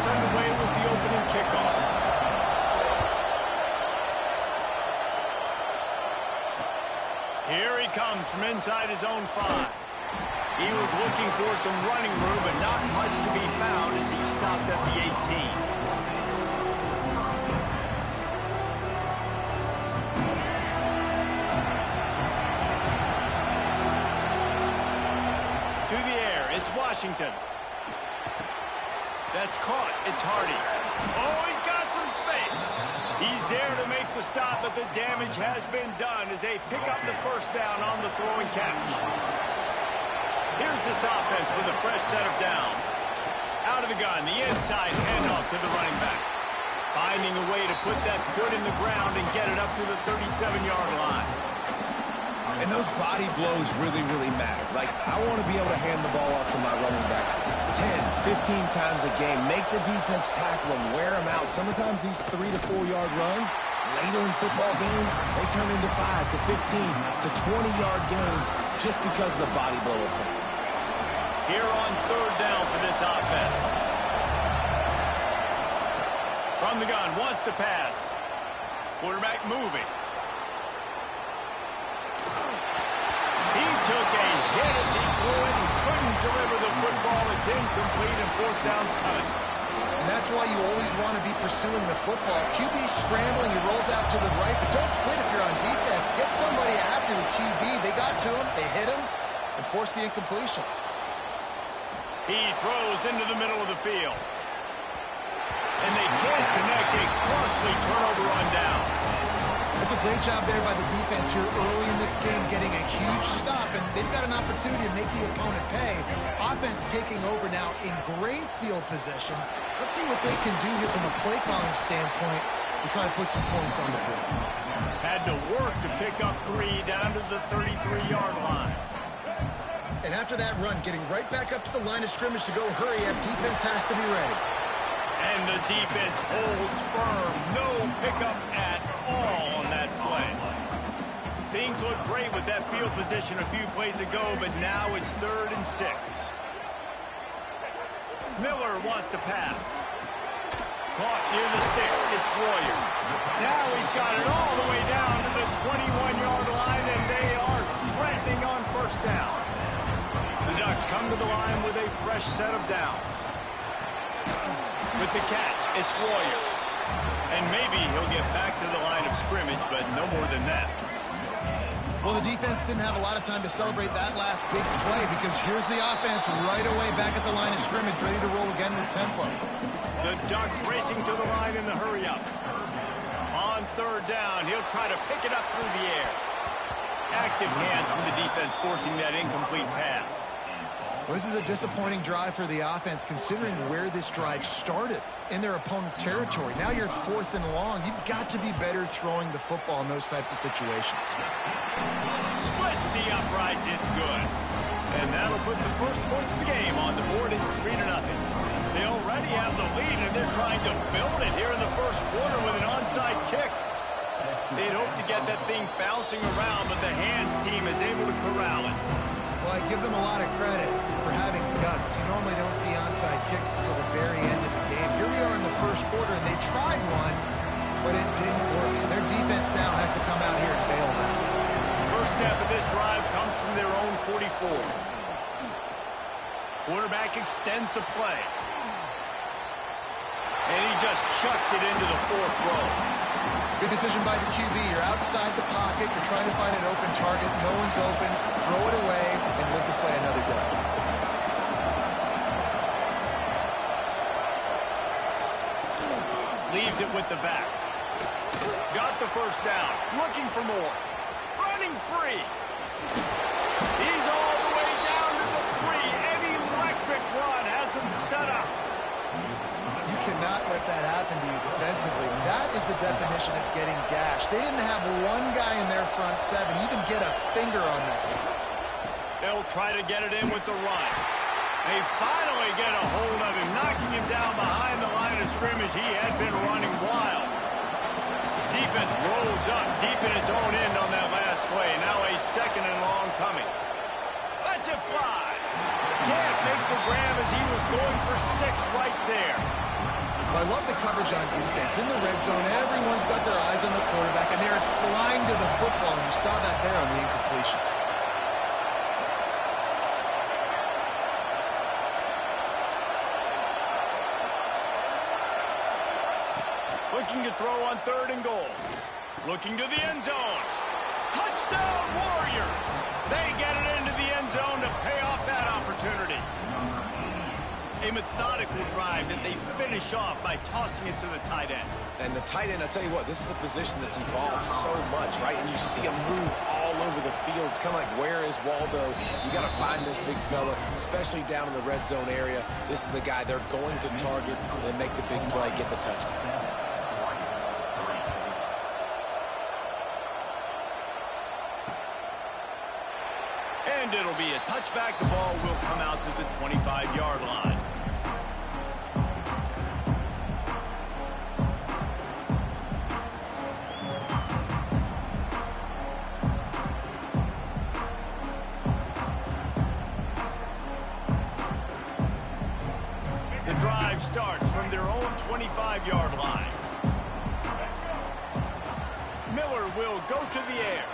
S1: Underway with the opening kickoff. Here he comes from inside his own 5. He was looking for some running room, but not much to be found as he stopped at the 18. To the air, it's Washington. That's caught. It's Hardy. Oh, he's got some space. He's there to make the stop, but the damage has been done as they pick up the 1st down on the throwing catch. Here's this offense with a fresh set of downs. Out of the gun, the inside handoff to the running back. to put that foot in the ground and get it up to the 37-yard line.
S3: And those body blows really, really matter. Like, I want to be able to hand the ball off to my running back 10, 15 times a game. Make the defense tackle them, wear them out. Sometimes these 3 to 4 yard runs, later in football games, they turn into 5 to 15 to 20-yard games just because of the body blow effect.
S1: Here on third down for this offense. From the gun, wants to pass. Quarterback moving. He took a hit as he threw it and couldn't deliver the football. It's incomplete and fourth down's coming.
S2: And that's why you always want to be pursuing the football. QB scrambling, he rolls out to the right, but don't quit if you're on defense. Get somebody after the QB. They got to him, they hit him, and forced the incompletion.
S1: He throws into the middle of the field. And they can't connect. A costly turnover on downs.
S2: That's a great job there by the defense here early in this game, getting a huge stop, and they've got an opportunity to make the opponent pay. Offense taking over now in great field position. Let's see what they can do here from a play calling standpoint to try to put some points on the board.
S1: Had to work to pick up 3 down to the 33-yard line.
S2: And after that run, getting right back up to the line of scrimmage to go hurry up, defense has to be ready.
S1: And the defense holds firm. No pickup at all on that play. Things look great with that field position a few plays ago, but now it's 3rd and 6. Miller wants to pass. Caught near the sticks. It's Royer. Now he's got it all the way down to the 21-yard line, and they are threatening on first down. The Ducks come to the line with a fresh set of downs. With the catch, it's Royer. And maybe he'll get back to the line of scrimmage, but no more than that.
S2: Well, the defense didn't have a lot of time to celebrate that last big play because here's the offense right away back at the line of scrimmage, ready to roll again with tempo.
S1: The Ducks racing to the line in the hurry-up. On third down, he'll try to pick it up through the air. Active hands from the defense forcing that incomplete pass.
S2: Well, this is a disappointing drive for the offense considering where this drive started, in their opponent territory. Now you're at 4th and long. You've got to be better throwing the football in those types of situations.
S1: Splits the uprights, it's good. And that'll put the first points of the game on the board. It's 3-0. They already have the lead, and they're trying to build it here in the first quarter with an onside kick. They'd hope to get that thing bouncing around, but the hands team is able to corral it.
S2: Well, I give them a lot of credit for having guts. You normally don't see onside kicks until the very end of the game. Here we are in the first quarter, and they tried one, but it didn't work. So their defense now has to come out here and bail them out.
S1: First step of this drive comes from their own 44. Quarterback extends the play. And he just chucks it into the 4th row.
S2: Good decision by the QB. You're outside the pocket. You're trying to find an open target. No one's open. Throw it away and live to play another down.
S1: Leaves it with the back. Got the first down. Looking for more. Running free. He's all the way down to the 3. An electric run has him set up.
S2: You cannot let that happen to you defensively. That is the definition of getting gashed. They didn't have one guy in their front 7. You can get a finger on that.
S1: They'll try to get it in with the run. They finally get a hold of him, knocking him down behind the line of scrimmage. He had been running wild. Defense rolls up deep in its own end on that last play. Now a 2nd and long coming. Lets it fly. Can't make the grab as he was going for 6 right there.
S2: Well, I love the coverage on defense. In the red zone, everyone's got their eyes on the quarterback, and they're flying to the football, and you saw that there on the incompletion.
S1: Looking to throw on 3rd and goal. Looking to the end zone. Touchdown Warriors! They get it into the end zone to pay off that opportunity. A methodical drive that they finish off by tossing it to the tight end.
S3: And the tight end, I'll tell you what, this is a position that's evolved so much, right? And you see him move all over the field. It's kind of like, where is Waldo? You got to find this big fella, especially down in the red zone area. This is the guy they're going to target and make the big play, get the touchdown.
S1: And it'll be a touchback. The ball will come out to the 25-yard line. The drive starts from their own 25-yard line. Miller will go to the air.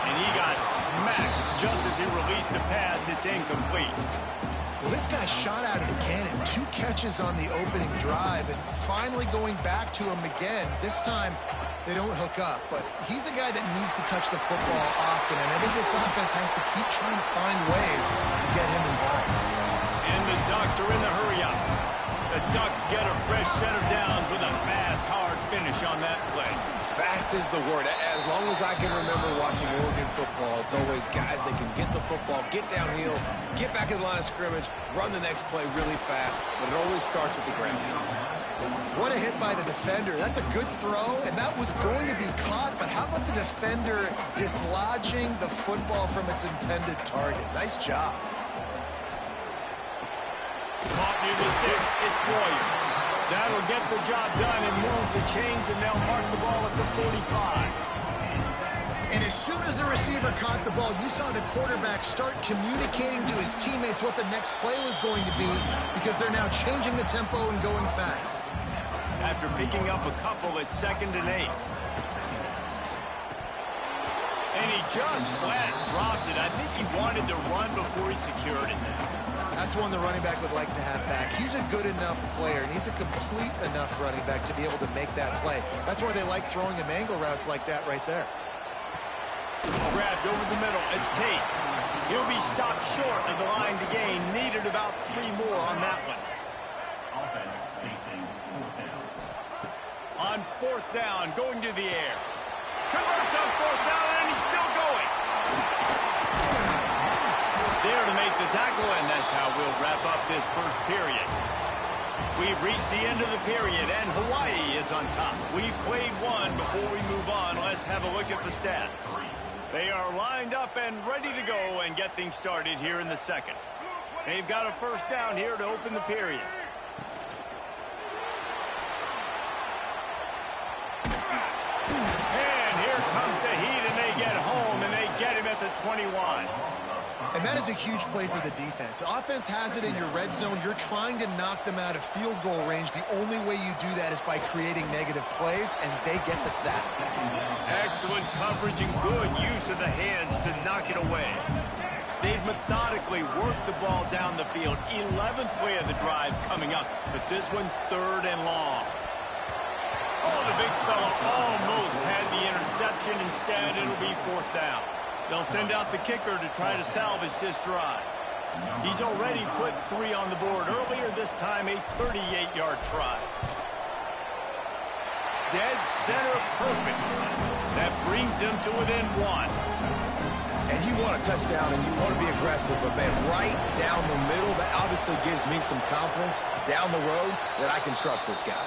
S1: And he got smacked just as he released the pass. It's incomplete.
S2: Well, this guy shot out of the cannon. 2 catches on the opening drive, and finally going back to him again. This time, they don't hook up, but he's a guy that needs to touch the football often, and I think this offense has to keep trying to find ways to get him involved.
S1: And the Ducks are in the hurry-up. The Ducks get a fresh set of downs with a fast, hard finish on that play.
S3: Fast is the word. As long as I can remember watching Oregon football, it's always guys that can get the football, get downhill, get back in the line of scrimmage, run the next play really fast, but it always starts with the ground game.
S2: What a hit by the defender. That's a good throw, and that was going to be caught, but how about the defender dislodging the football from its intended target? Nice job.
S1: Caught near the sticks. It's Warrior. That'll get the job done and move the chains, and they'll mark the ball at the 45.
S2: And as soon as the receiver caught the ball, you saw the quarterback start communicating to his teammates what the next play was going to be, because they're now changing the tempo and going fast.
S1: After picking up a couple, it's 2nd and 8. And he just flat dropped it. I think he wanted to run before he secured it.
S2: That's one the running back would like to have back. He's a good enough player, and he's a complete enough running back to be able to make that play. That's why they like throwing him angle routes like that right there.
S1: Grabbed over the middle. It's Tate. He'll be stopped short of the line to gain. Needed about 3 more on that one.
S4: Offense facing 4th down.
S1: On 4th down, going to the air. Converts on 4th down, and he's still going. There to make the tackle, and that's how we'll wrap up this first period. We've reached the end of the period, and Hawaii is on top. We've played one. Before we move on, let's have a look at the stats. They are lined up and ready to go and get things started here in the second. They've got a first down here to open the period. And here comes the heat, and they get home, and they get him at the 21.
S2: And that is a huge play for the defense. Offense has it in your red zone. You're trying to knock them out of field goal range. The only way you do that is by creating negative plays, and they get the sack.
S1: Excellent coverage and good use of the hands to knock it away. They've methodically worked the ball down the field. 11th play of the drive coming up, but this one 3rd and long. Oh, the big fella almost had the interception. Instead, it'll be 4th down. They'll send out the kicker to try to salvage this drive. He's already put 3 on the board earlier, this time a 38-yard try. Dead center perfect. That brings him to within 1.
S3: And you want a touchdown and you want to be aggressive, but man, right down the middle, that obviously gives me some confidence down the road that I can trust this guy.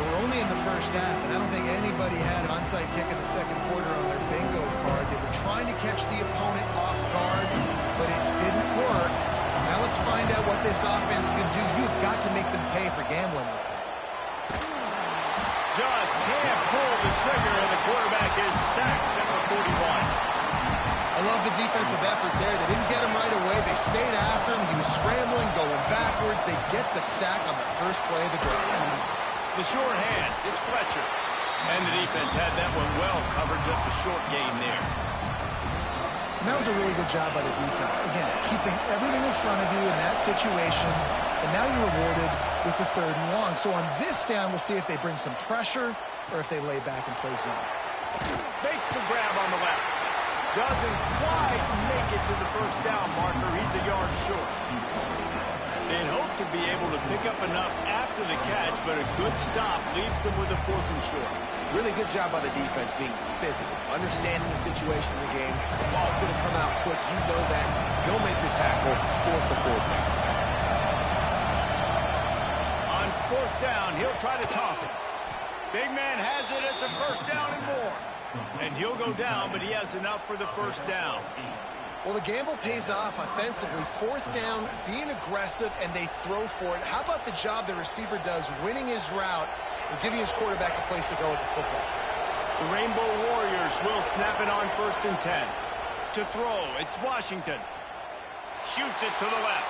S2: We're only in the first half, and I don't think anybody had an onside kick in the second quarter on their bingo card. They were trying to catch the opponent off guard, but it didn't work. Now let's find out what this offense can do. You've got to make them pay for gambling.
S1: Just can't pull the trigger, and the quarterback is sacked at the 41.
S2: I love the defensive effort there. They didn't get him right away. They stayed after him. He was scrambling, going backwards. They get the sack on the first play of the drive.
S1: The short hands, it's Fletcher. And the defense had that one well covered, just a short game there.
S2: And that was a really good job by the defense. Again, keeping everything in front of you in that situation. And now you're rewarded with the 3rd and long. So on this down, we'll see if they bring some pressure or if they lay back and play zone.
S1: Makes the grab on the left. Doesn't quite make it to the first down marker. He's a yard short. They'd hope to be able to pick up enough after the catch, but a good stop leaves them with a 4th and short.
S3: Really good job by the defense being physical, understanding the situation in the game. The ball's going to come out quick. You know that. Go make the tackle, force the 4th down.
S1: On 4th down, he'll try to toss it. Big man has it. It's a first down and more. And he'll go down, but he has enough for the first down.
S2: Well, the gamble pays off offensively. Fourth down, being aggressive, and they throw for it. How about the job the receiver does winning his route and giving his quarterback a place to go with the football?
S1: The Rainbow Warriors will snap it on 1st and 10. To throw, it's Washington. Shoots it to the left.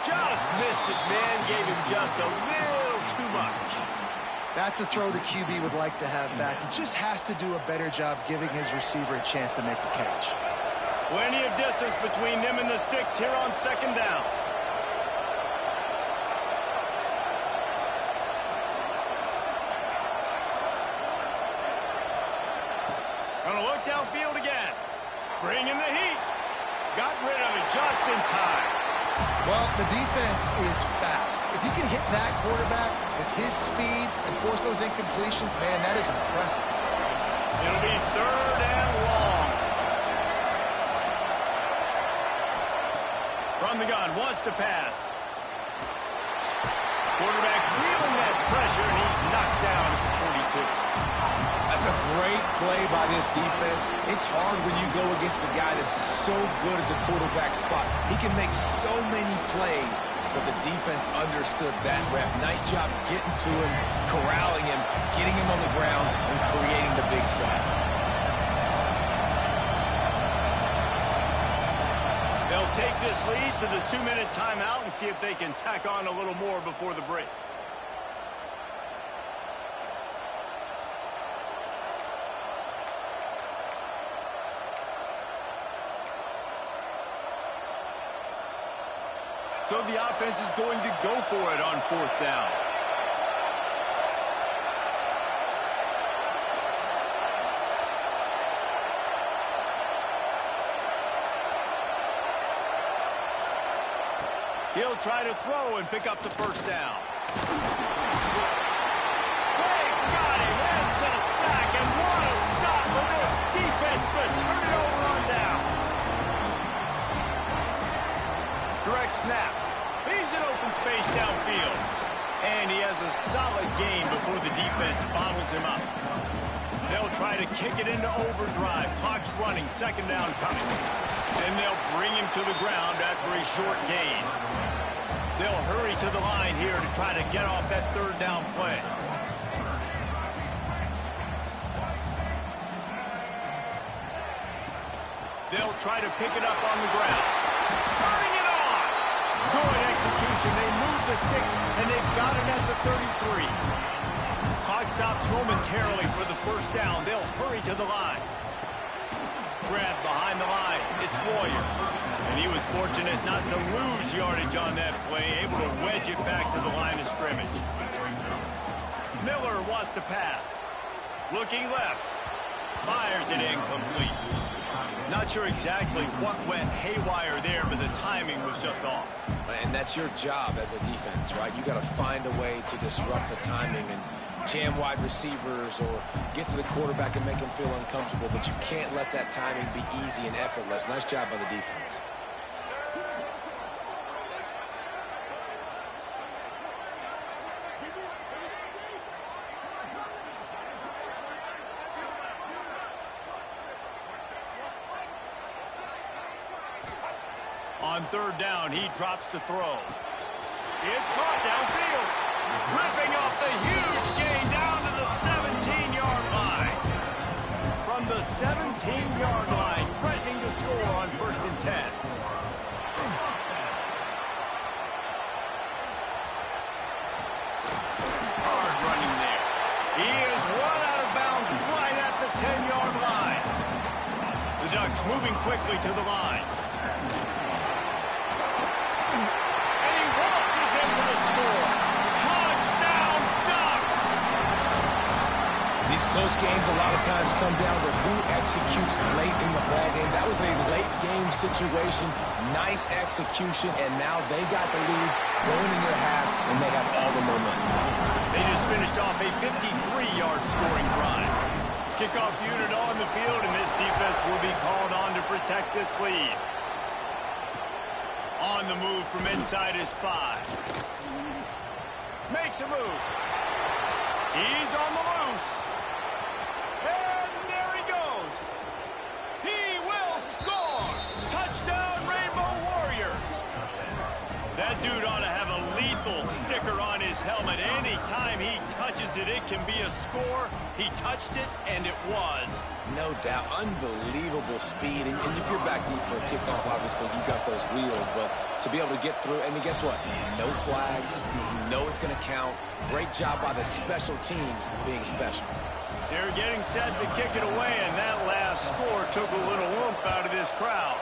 S1: Just missed his man, gave him just a little too much.
S2: That's a throw the QB would like to have back. He just has to do a better job giving his receiver a chance to make the catch.
S1: Plenty of distance between them and the sticks here on 2nd down. Gonna look downfield again. Bringing the heat. Got rid of it just in time.
S2: Well, the defense is fast. If you can hit that quarterback with his speed and force those incompletions, man, that is impressive.
S1: It'll be 3rd and long. From the gun, wants to pass. Quarterback feeling that pressure, and he's knocked down at the 42.
S3: That's a great play by this defense. It's hard when you go against a guy that's so good at the quarterback spot. He can make so many plays, but the defense understood that rep. Nice job getting to him, corralling him, getting him on the ground, and creating the big sack.
S1: They'll take this lead to the 2-minute timeout and see if they can tack on a little more before the break. So the offense is going to go for it on 4th down. He'll try to throw and pick up the 1st down. They got him. It's a sack, and what a stop for this defense to turn it over on downs. Direct snap. He's in open space downfield. And he has a solid gain before the defense bottles him up. They'll try to kick it into overdrive. Clock's running. 2nd down coming. Then they'll bring him to the ground after a short gain. They'll hurry to the line here to try to get off that 3rd down play. They'll try to pick it up on the ground. Turning it on! Good execution. They move the sticks, and they've got it at the 33. Clock stops momentarily for the 1st down. They'll hurry to the line. Grab behind the line. It's Warrior. And he was fortunate not to lose yardage on that play, able to wedge it back to the line of scrimmage. Miller wants to pass. Looking left. Fires it incomplete. Not sure exactly what went haywire there, but the timing was just off.
S3: And that's your job as a defense, right? You got to find a way to disrupt the timing and jam wide receivers or get to the quarterback and make him feel uncomfortable, but you can't let that timing be easy and effortless. Nice job by the defense.
S1: On 3rd down, he drops to throw. It's caught downfield. Ripping off the huge gain down to the 17-yard line. From the 17-yard line, threatening to score on 1st and 10. Hard running there. He is run out of bounds right at the 10-yard line. The Ducks moving quickly to the line.
S3: These close games a lot of times come down to who executes late in the ballgame. That was a late game situation. Nice execution, and now they got the lead going in their half, and they have all the momentum.
S1: They just finished off a 53-yard scoring drive. Kickoff unit on the field, and this defense will be called on to protect this lead. On the move from inside his 5. Makes a move. He's on the loose. And there he goes. He will score. Touchdown. but any time he touches it, it can be a score. He touched it, and it was.
S3: No doubt. Unbelievable speed. And if you're back deep for a kickoff, obviously, you've got those wheels. But to be able to get through, and then guess what? No flags. You know it's going to count. Great job by the special teams being special.
S1: They're getting set to kick it away, and that last score took a little oomph out of this crowd.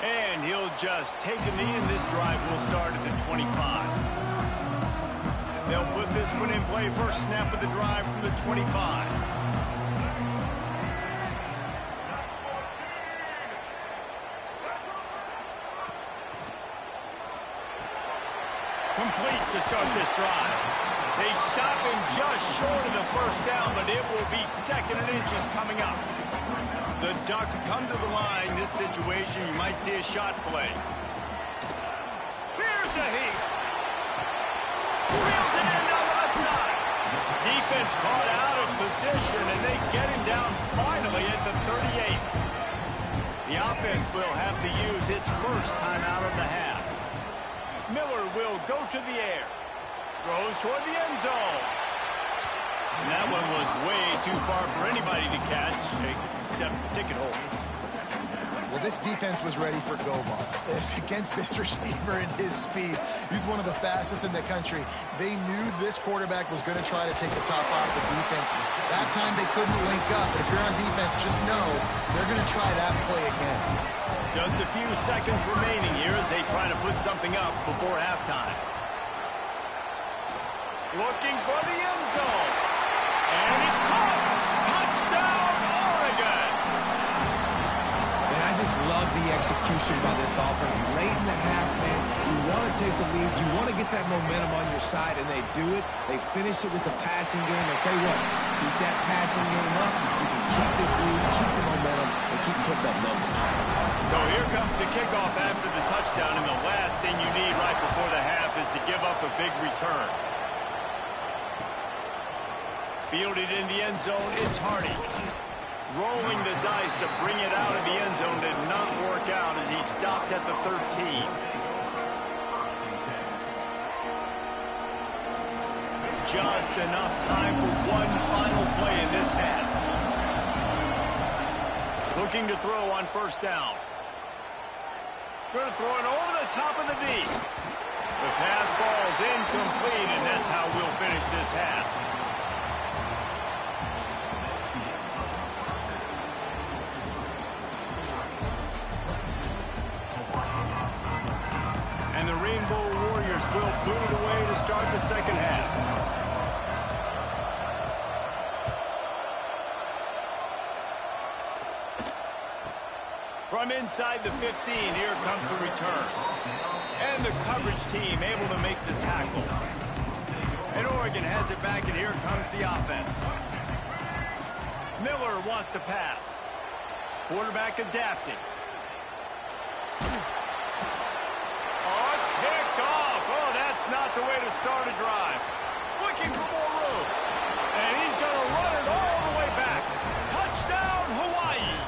S1: And he'll just take a knee, and this drive will start at the 25. They'll put this one in play. First snap of the drive from the 25. Complete to start this drive. They stop him just short of the first down, but it will be 2nd and inches coming up. The Ducks come to the line. This situation, you might see a shot play. Here's a heat. Reels it in on the left side. Defense caught out of position, and they get him down finally at the 38. The offense will have to use its first timeout of the half. Miller will go to the air. Throws toward the end zone. And that one was way too far for anybody to catch, except ticket holders.
S2: Well, this defense was ready for go balls. Against this receiver and his speed, he's one of the fastest in the country. They knew this quarterback was going to try to take the top off the defense. That time they couldn't link up. But if you're on defense, just know they're going to try that play again.
S1: Just a few seconds remaining here as they try to put something up before halftime. Looking for the end zone. And it's caught. Touchdown, Oregon.
S3: Man, I just love the execution by this offense. Late in the half, man, you want to take the lead. You want to get that momentum on your side, and they do it. They finish it with the passing game. I'll tell you what, keep that passing game up. You can keep this lead, keep the momentum, and keep putting up numbers.
S1: So here comes the kickoff after the touchdown, and the last thing you need right before the half is to give up a big return. Fielded in the end zone, it's Hardy. Rolling the dice to bring it out of the end zone did not work out as he stopped at the 13. Just enough time for one final play in this half. Looking to throw on first down. Going to throw it over the top of the D. The pass falls incomplete, and that's how we'll finish this half. And the Rainbow Warriors will boot it away to start the second half. From inside the 15, here comes the return. And the coverage team able to make the tackle. And Oregon has it back, and here comes the offense. Miller wants to pass. Quarterback adapting. Oh, it's picked off. Oh, that's not the way to start a drive. Looking for more room. And he's going to run it all the way back. Touchdown, Hawaii.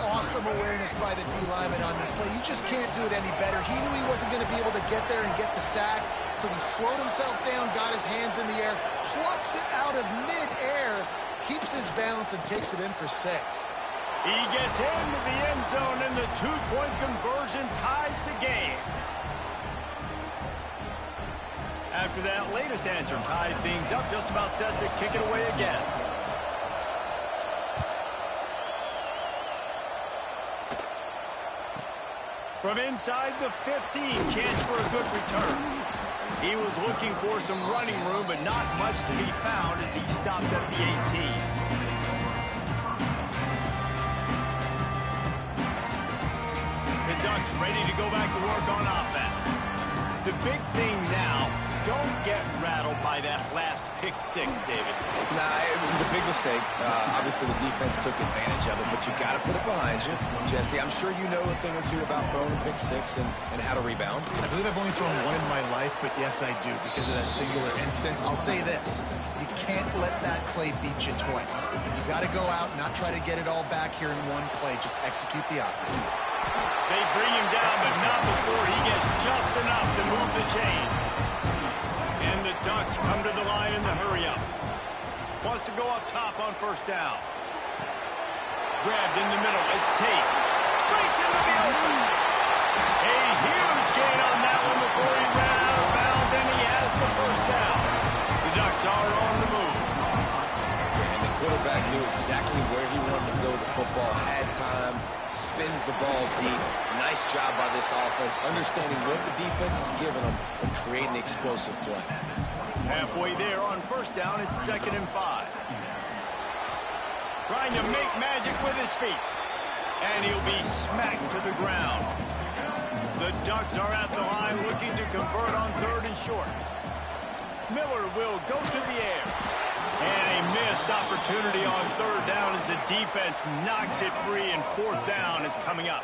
S2: Awesome awareness by the D lineman on this play. You just can't do it any better. He knew he wasn't going to be able to get there and get the sack, so he slowed himself down, got his hands in the air, plucks it out of mid-air, keeps his balance, and takes it in for 6.
S1: He gets into the end zone, and the two-point conversion ties the game. After that latest answer tied things up, just about set to kick it away again. From inside the 15, chance for a good return. He was looking for some running room, but not much to be found as he stopped at the 18. The Ducks ready to go back to work on offense. The big thing now, don't get rattled by that last pick six, David.
S3: Nah, it was a big mistake. Obviously, the defense took advantage of it, but you got to put it behind you. Jesse, I'm sure you know a thing or two about throwing a pick six and how to rebound.
S2: I believe I've only thrown one in my life, but yes, I do, because of that singular instance. I'll say this. You can't let that play beat you twice. You got to go out and not try to get it all back here in one play. Just execute the offense.
S1: They bring him down, but not before he gets just enough to move the chain. And the Ducks come to the line in the hurry-up. Wants to go up top on first down. Grabbed in the middle. It's Tate. Breaks into the open. A huge gain on that one before he ran out of bounds, and he has the first down. The Ducks are on the move.
S3: And the quarterback knew exactly where he wanted to go with the football, had time, spins the ball deep. Nice job by this offense, understanding what the defense is giving them and creating the explosive play.
S1: Halfway there on first down, it's 2nd and 5. Trying to make magic with his feet. And he'll be smacked to the ground. The Ducks are at the line looking to convert on 3rd and short. Miller will go to the air. And a missed opportunity on 3rd down as the defense knocks it free, and 4th down is coming up.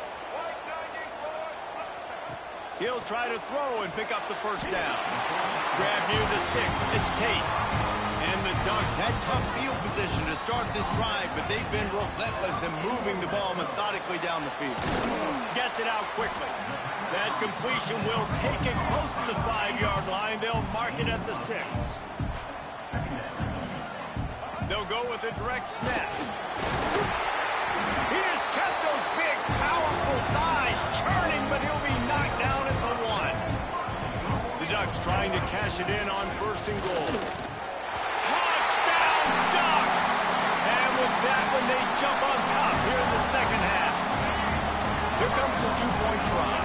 S1: He'll try to throw and pick up the first down. Grab near the sticks. It's Tate. And the Ducks had tough field position to start this drive, but they've been relentless in moving the ball methodically down the field. Gets it out quickly. That completion will take it close to the 5-yard line. They'll mark it at the 6. They'll go with a direct snap. He has kept those big, powerful thighs churning, but he'll be knocked down at the 1. The Ducks trying to cash it in on 1st and goal. Touchdown, Ducks! And with that one, they jump on top here in the 2nd half. Here comes the 2-point try.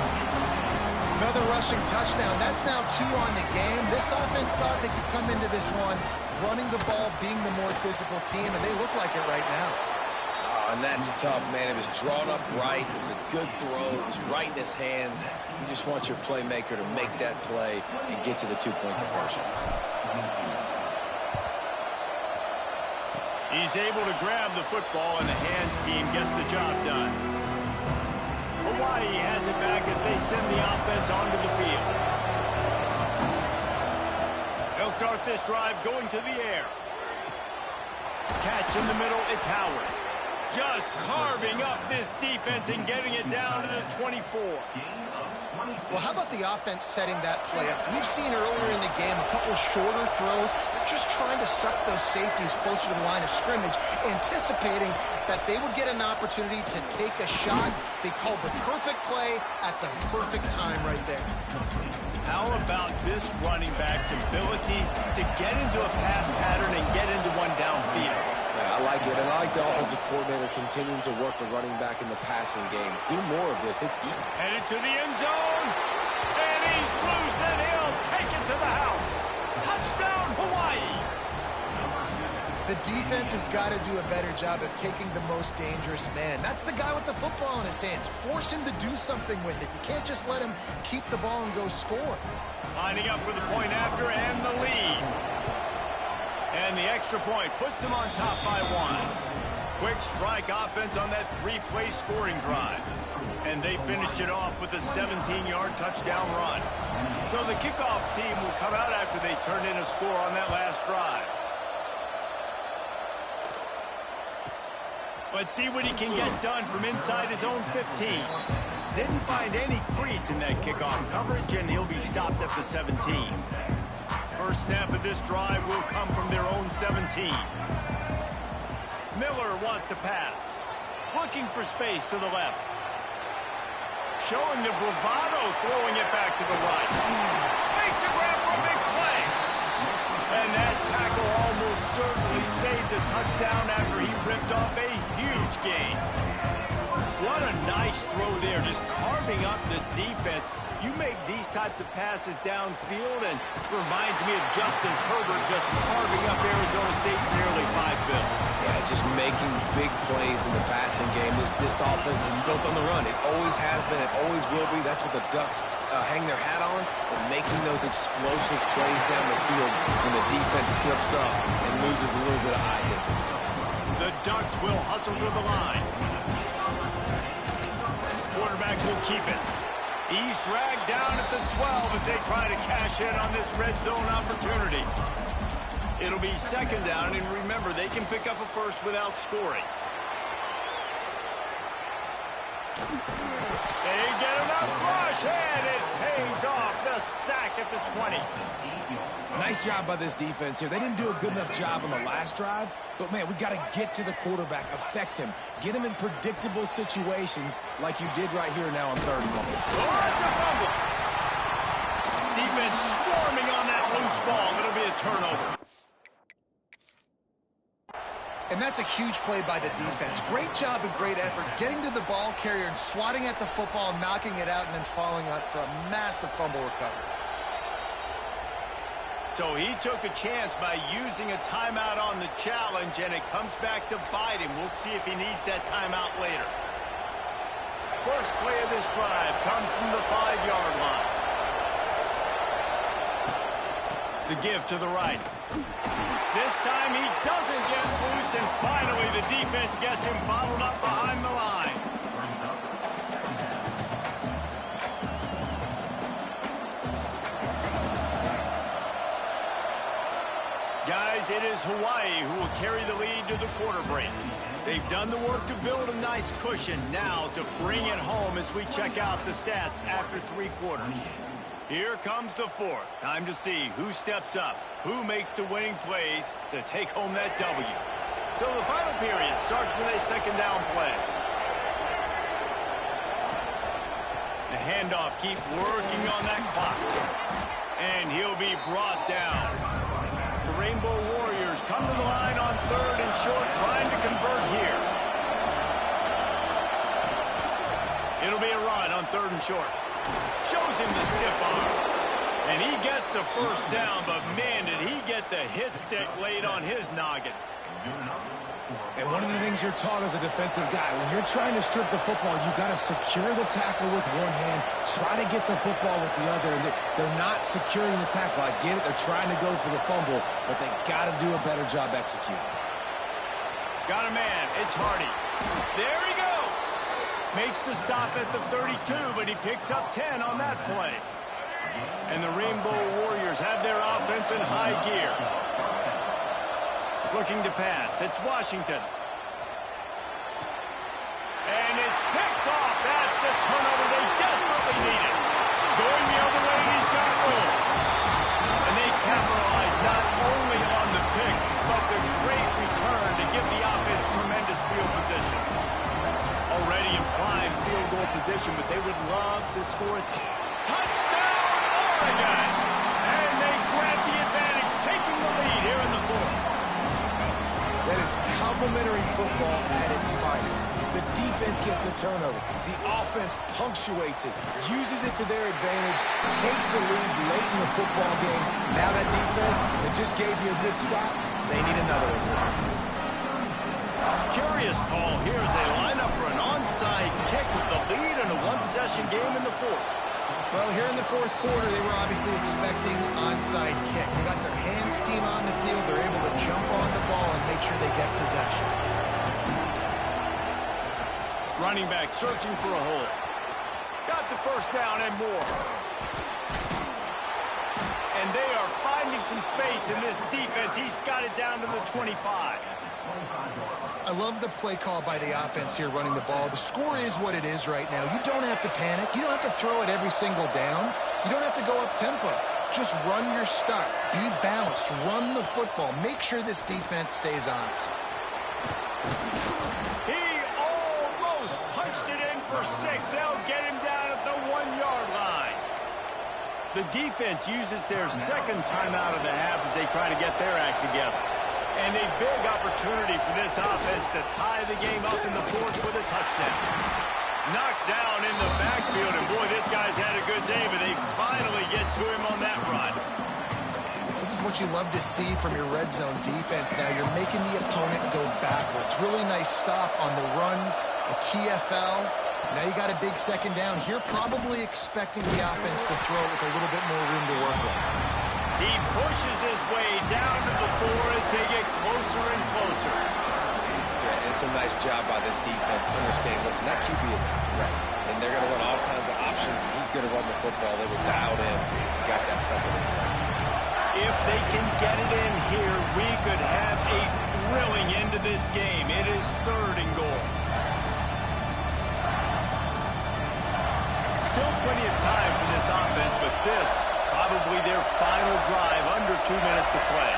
S2: Another rushing touchdown. That's now 2 on the game. This offense thought they could come into this one running the ball, being the more physical team, and they look like it right now.
S3: And that's tough, man. It was drawn up right. It was a good throw. It was right in his hands. You just want your playmaker to make that play and get to the 2-point conversion.
S1: He's able to grab the football, and the hands team gets the job done. Hawaii has it back as they send the offense onto the field. They'll start this drive going to the air. Catch in the middle, it's Howard. Just carving up this defense and getting it down to the 24.
S2: Well, how about the offense setting that play up? We've seen earlier in the game a couple shorter throws. They're just trying to suck those safeties closer to the line of scrimmage, anticipating that they would get an opportunity to take a shot. They called the perfect play at the perfect time right there.
S1: How about this running back's ability to get into a pass pattern and get into one downfield?
S3: Yeah, I like it, and I like the offensive coordinator continuing to work the running back in the passing game. Do more of this. It's easy.
S1: Headed to the end zone, and he's loose, and he'll take it to the house. Touchdown, Hawaii!
S2: The defense has got to do a better job of taking the most dangerous man. That's the guy with the football in his hands. Force him to do something with it. You can't just let him keep the ball and go score.
S1: Lining up for the point after and the lead. And the extra point puts them on top by 1. Quick strike offense on that 3-play scoring drive. And they finished it off with a 17-yard touchdown run. So the kickoff team will come out after they turned in a score on that last drive. Let's see what he can get done from inside his own 15. Didn't find any crease in that kickoff coverage, and he'll be stopped at the 17. First snap of this drive will come from their own 17. Miller wants to pass. Looking for space to the left. Showing the bravado, throwing it back to the right. Makes a grab for a big play. And that tackle almost certainly saved a touchdown after he ripped off a huge gain. What a nice throw there, just carving up the defense. You make these types of passes downfield, and reminds me of Justin Herbert just carving up Arizona State for nearly 5 bills.
S3: Yeah, just making big plays in the passing game. This offense is built on the run. It always has been. It always will be. That's what the Ducks hang their hat on. of making those explosive plays down the field when the defense slips up and loses a little bit of eye discipline.
S1: The Ducks will hustle to the line. Quarterback will keep it. He's dragged down at the 12 as they try to cash in on this red zone opportunity. It'll be second down, and remember, they can pick up a first without scoring. They get enough rush, and it pays off. The sack at the 20.
S3: Nice job by this defense here. They didn't do a good enough job on the last drive, but, man, we got to get to the quarterback, affect him, get him in predictable situations like you did right here now on 3rd and 1.
S1: Oh, it's a fumble. Defense swarming on that loose ball. It'll be a turnover.
S2: And that's a huge play by the defense. Great job and great effort getting to the ball carrier and swatting at the football, knocking it out, and then following up for a massive fumble recovery.
S1: So he took a chance by using a timeout on the challenge, and it comes back to bite him. We'll see if he needs that timeout later. First play of this drive comes from the 5-yard line. The give to the right. This time he doesn't get loose, and finally the defense gets him bottled up behind the line. Guys, it is Hawaii who will carry the lead to the quarter break. They've done the work to build a nice cushion. Now to bring it home as we check out the stats after 3 quarters. Here comes the 4th. Time to see who steps up, who makes the winning plays to take home that W. So the final period starts with a 2nd down play. The handoff keep working on that clock. And he'll be brought down. The Rainbow Warriors come to the line on 3rd and short, trying to convert here. It'll be a run on 3rd and short. Shows him the stiff arm. And he gets the first down, but man, did he get the hit stick laid on his noggin.
S3: And one of the things you're taught as a defensive guy, when you're trying to strip the football, you got to secure the tackle with one hand, try to get the football with the other, and they're not securing the tackle. I get it, they're trying to go for the fumble, but they got to do a better job executing.
S1: Got a man, it's Hardy. There he goes. Makes the stop at the 32, but he picks up 10 on that play. And the Rainbow Warriors have their offense in high gear. Looking to pass. It's Washington. And it's picked off. That's the turnover they desperately needed. Going the other way, he's got room. And they capitalize not only on the pick, but the great return to give the offense tremendous field position. Already in prime field goal position, but they would love to score a touchdown, Oregon! And they grab the advantage, taking the lead here in the 4th.
S3: That is complementary football at its finest. The defense gets the turnover. The offense punctuates it, uses it to their advantage, takes the lead late in the football game. Now that defense that just gave you a good stop, they need another one for them.
S1: Curious call here as they line up for an onside kick with the lead in a one-possession game in the 4th.
S2: Well, here in the 4th quarter, they were obviously expecting onside kick. They got their hands team on the field. They're able to jump on the ball and make sure they get possession.
S1: Running back searching for a hole. Got the first down and more. And they are finding some space in this defense. He's got it down to the 25.
S2: I love the play call by the offense here running the ball. The score is what it is right now. You don't have to panic. You don't have to throw it every single down. You don't have to go up tempo. Just run your stuff. Be balanced. Run the football. Make sure this defense stays honest.
S1: He almost punched it in for 6. They'll get him down at the 1-yard line. The defense uses their 2nd timeout of the half as they try to get their act together. And a big opportunity for this offense to tie the game up in the 4th with a touchdown. Knocked down in the backfield, and boy, this guy's had a good day, but they finally get to him on that run.
S2: This is what you love to see from your red zone defense now. You're making the opponent go backwards. Really nice stop on the run, a TFL, Now you got a big second down here, probably expecting the offense to throw with a little bit more room to work with.
S1: He pushes his way down to the 4 as they get closer and closer.
S3: Yeah, it's a nice job by this defense. Understand, listen, that QB is a threat, and they're going to run all kinds of options, and he's going to run the football. They were dialed in and got that second down.
S1: If they can get it in here, we could have a thrilling end to this game. It is 3rd and goal. Still plenty of time for this offense, but this probably their final drive, under 2 minutes to play.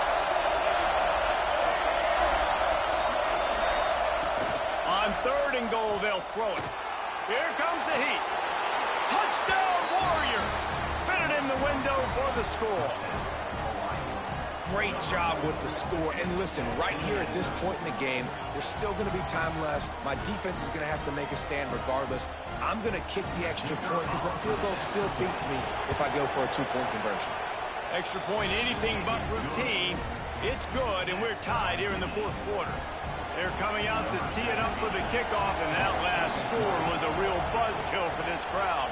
S1: On 3rd and goal, they'll throw it. Here comes the heat. Touchdown, Warriors! Fitted in the window for the score.
S3: Great job with the score. And listen, right here at this point in the game, there's still going to be time left. My defense is going to have to make a stand regardless. I'm going to kick the extra point because the field goal still beats me if I go for a 2-point conversion.
S1: Extra point, anything but routine. It's good, and we're tied here in the 4th quarter. They're coming out to tee it up for the kickoff, and that last score was a real buzzkill for this crowd.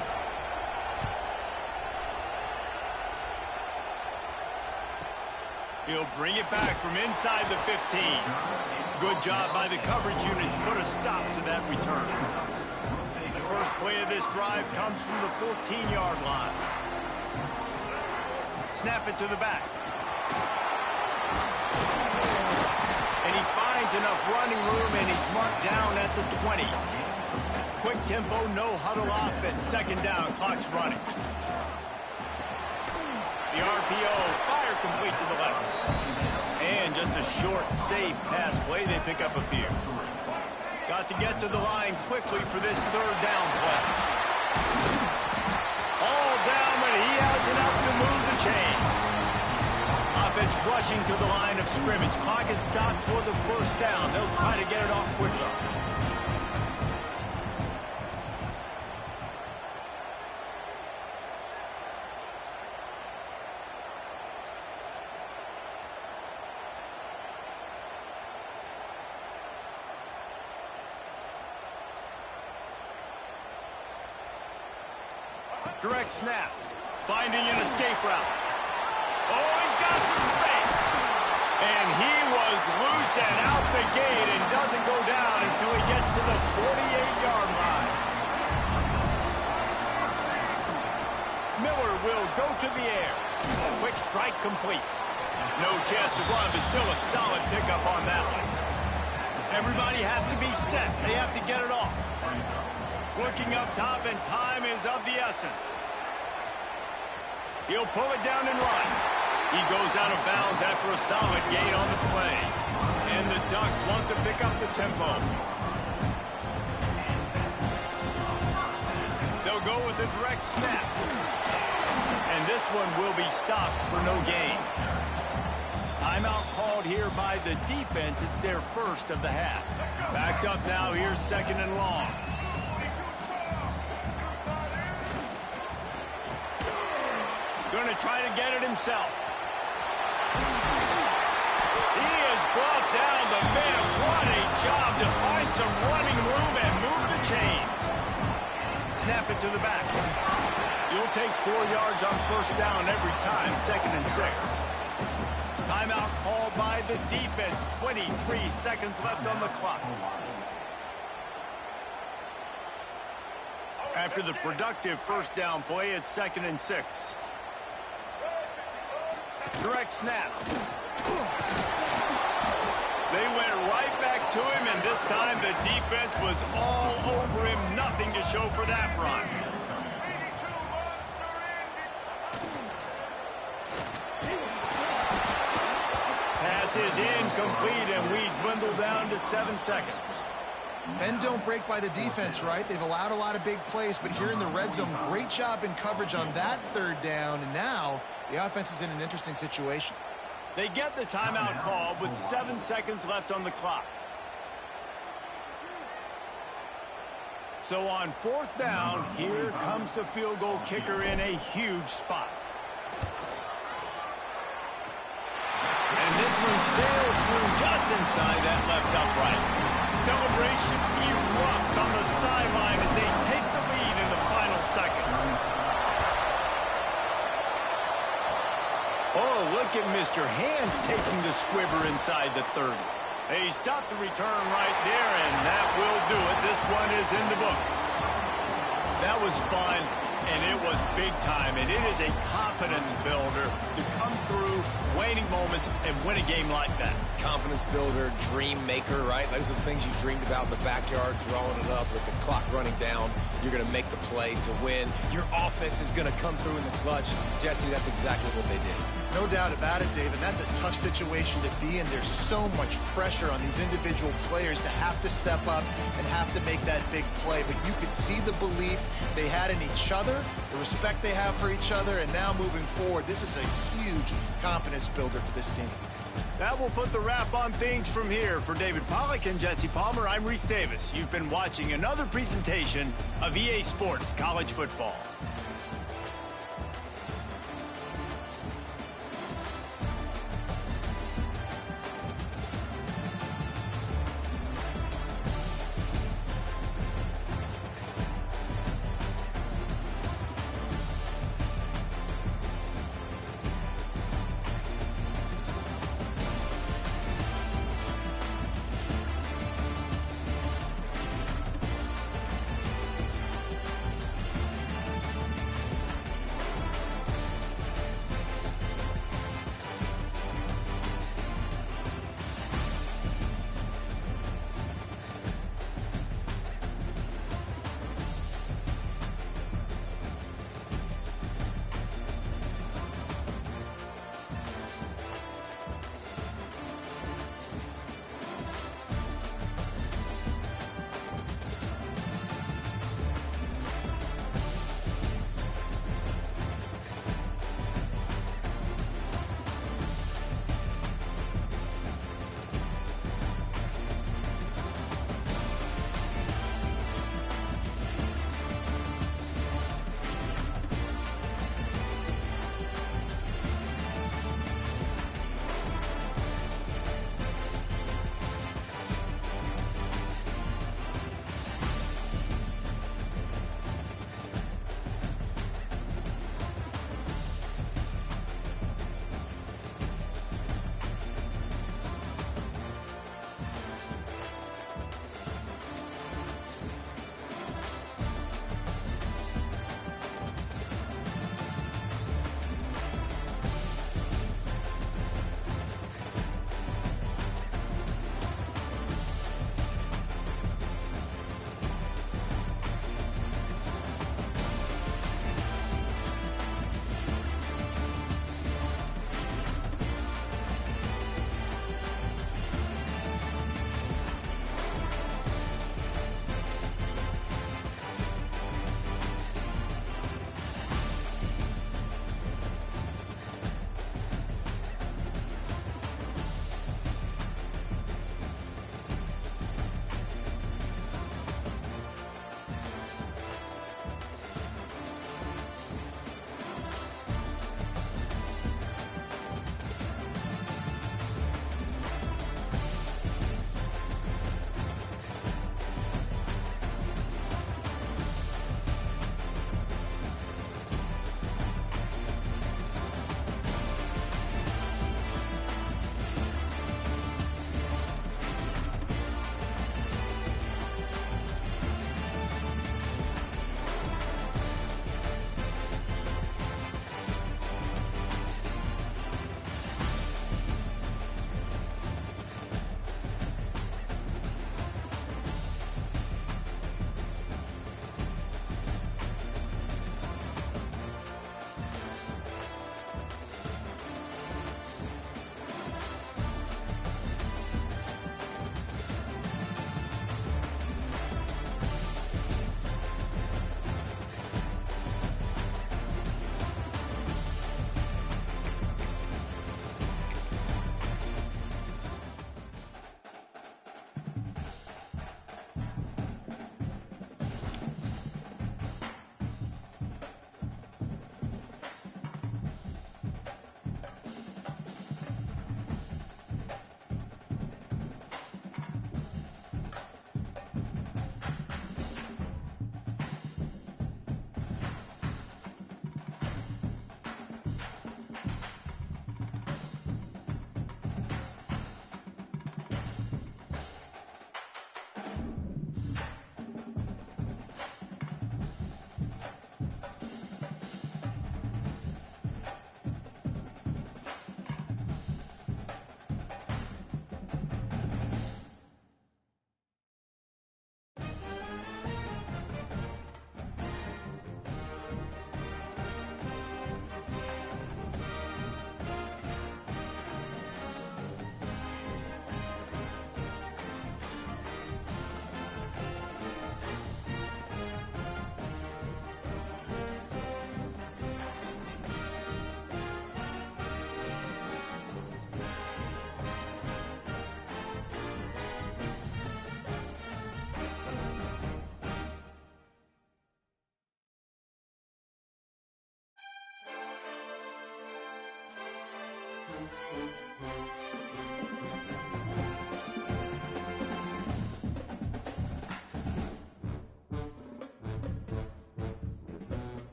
S1: He'll bring it back from inside the 15. Good job by the coverage unit to put a stop to that return. The first play of this drive comes from the 14-yard line. Snap it to the back. And he finds enough running room, and he's marked down at the 20. Quick tempo, no huddle offense. 2nd down, clock's running. The RPO, fire complete to the left. And just a short, safe pass play. They pick up a few. Got to get to the line quickly for this 3rd down play. All down, but he has enough to move the chains. Offense rushing to the line of scrimmage. Clock is stopped for the 1st down. They'll try to get it off quickly. Direct snap. Finding an escape route. Oh, he's got some space. And he was loose and out the gate and doesn't go down until he gets to the 48-yard line. Miller will go to the air. Quick strike complete. No chance to run, but still a solid pickup on that one. Everybody has to be set. They have to get it off. Looking up top, and time is of the essence. He'll pull it down and run. He goes out of bounds after a solid gain on the play. And the Ducks want to pick up the tempo. They'll go with a direct snap. And this one will be stopped for no gain. Timeout called here by the defense. It's their 1st of the half. Backed up now. Here's 2nd and long. Going to try to get it himself. He is brought down. The man, what a job to find some running room and move the chains. Snap it to the back. You'll take 4 yards on 1st down every time. 2nd and 6. Timeout called by the defense. 23 seconds left on the clock. After the productive 1st down play, it's 2nd and 6. Direct snap. They went right back to him, and this time the defense was all over him. Nothing to show for that run. Pass is incomplete, and we dwindle down to 7 seconds.
S2: Bend don't break by the defense, right? They've allowed a lot of big plays, but here in the red zone, great job in coverage on that 3rd down, and now the offense is in an interesting situation.
S1: They get the timeout call with 7 seconds left on the clock. So on 4th down, here comes the field goal kicker in a huge spot. And this one sails through just inside that left upright. Celebration erupts on the sideline as they take the lead in the final seconds. Oh, look at Mr. Hands taking the squibber inside the 30. They stopped the return right there, and that will do it. This one is in the book. That was fun, and it was big time, and it is a confidence builder to come through waning moments and win a game like that.
S3: Confidence builder, dream maker, right? Those are the things you dreamed about in the backyard, drawing it up with the clock running down. You're going to make the play to win. Your offense is going to come through in the clutch. Jesse, that's exactly what they did.
S2: No doubt about it, David. That's a tough situation to be in. There's so much pressure on these individual players to have to step up and have to make that big play. But you could see the belief they had in each other, the respect they have for each other, and now moving forward, this is a huge confidence builder for this team.
S1: That will put the wrap on things from here. For David Pollack and Jesse Palmer, I'm Reese Davis. You've been watching another presentation of EA Sports College Football.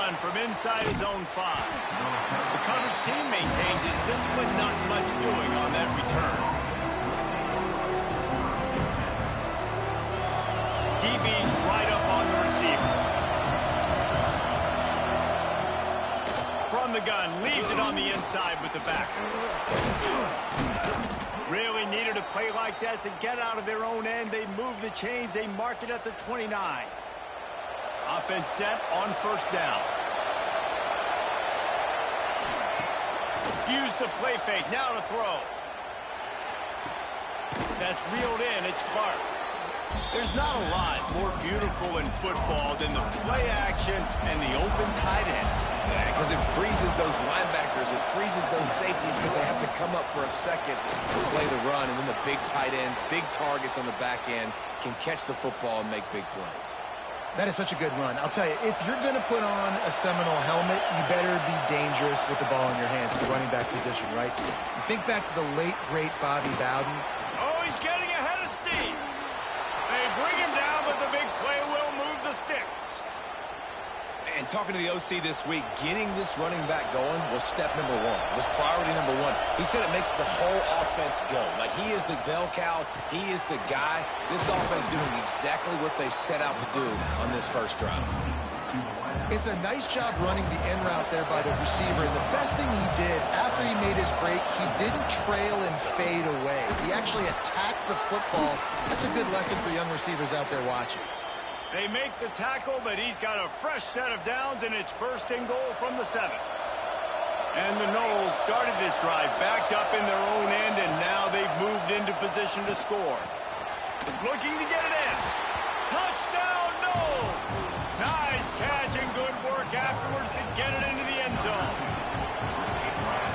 S1: gun from inside his own 5. The coverage team maintained his discipline, not much doing on that return. DB's right up on the receivers. From the gun, leaves it on the inside with the back. Really needed a play like that to get out of their own end. They move the chains. They mark it at the 29. Offense set on first down. Use the play fake. Now to throw. That's reeled in. It's Clark. There's not a lot more beautiful in football than the play action and the open tight end.
S3: Yeah, because it freezes those linebackers. It freezes those safeties because they have to come up for a second to play the run. And then the big tight ends, big targets on the back end can catch the football and make big plays.
S2: That is such a good run. I'll tell you, if you're going to put on a Seminole helmet, you better be dangerous with the ball in your hands in the running back position, right? You think back to the late, great Bobby Bowden.
S1: Oh, he's getting ahead of steam. They bring him down, but the big play will move the sticks.
S3: And talking to the OC this week, getting this running back going was step number 1. Was priority number 1. He said it makes the whole offense go. Like, he is the bell cow. He is the guy. This offense doing exactly what they set out to do on this first drive.
S2: It's a nice job running the end route there by the receiver. And the best thing he did after he made his break, he didn't trail and fade away. He actually attacked the football. That's a good lesson for young receivers out there watching.
S1: They make the tackle, but he's got a fresh set of downs, and it's first and goal from the 7. And the Noles started this drive backed up in their own end, and now they've moved into position to score. Looking to get it in. Touchdown, Noles! Nice catch and good work afterwards to get it into the end zone.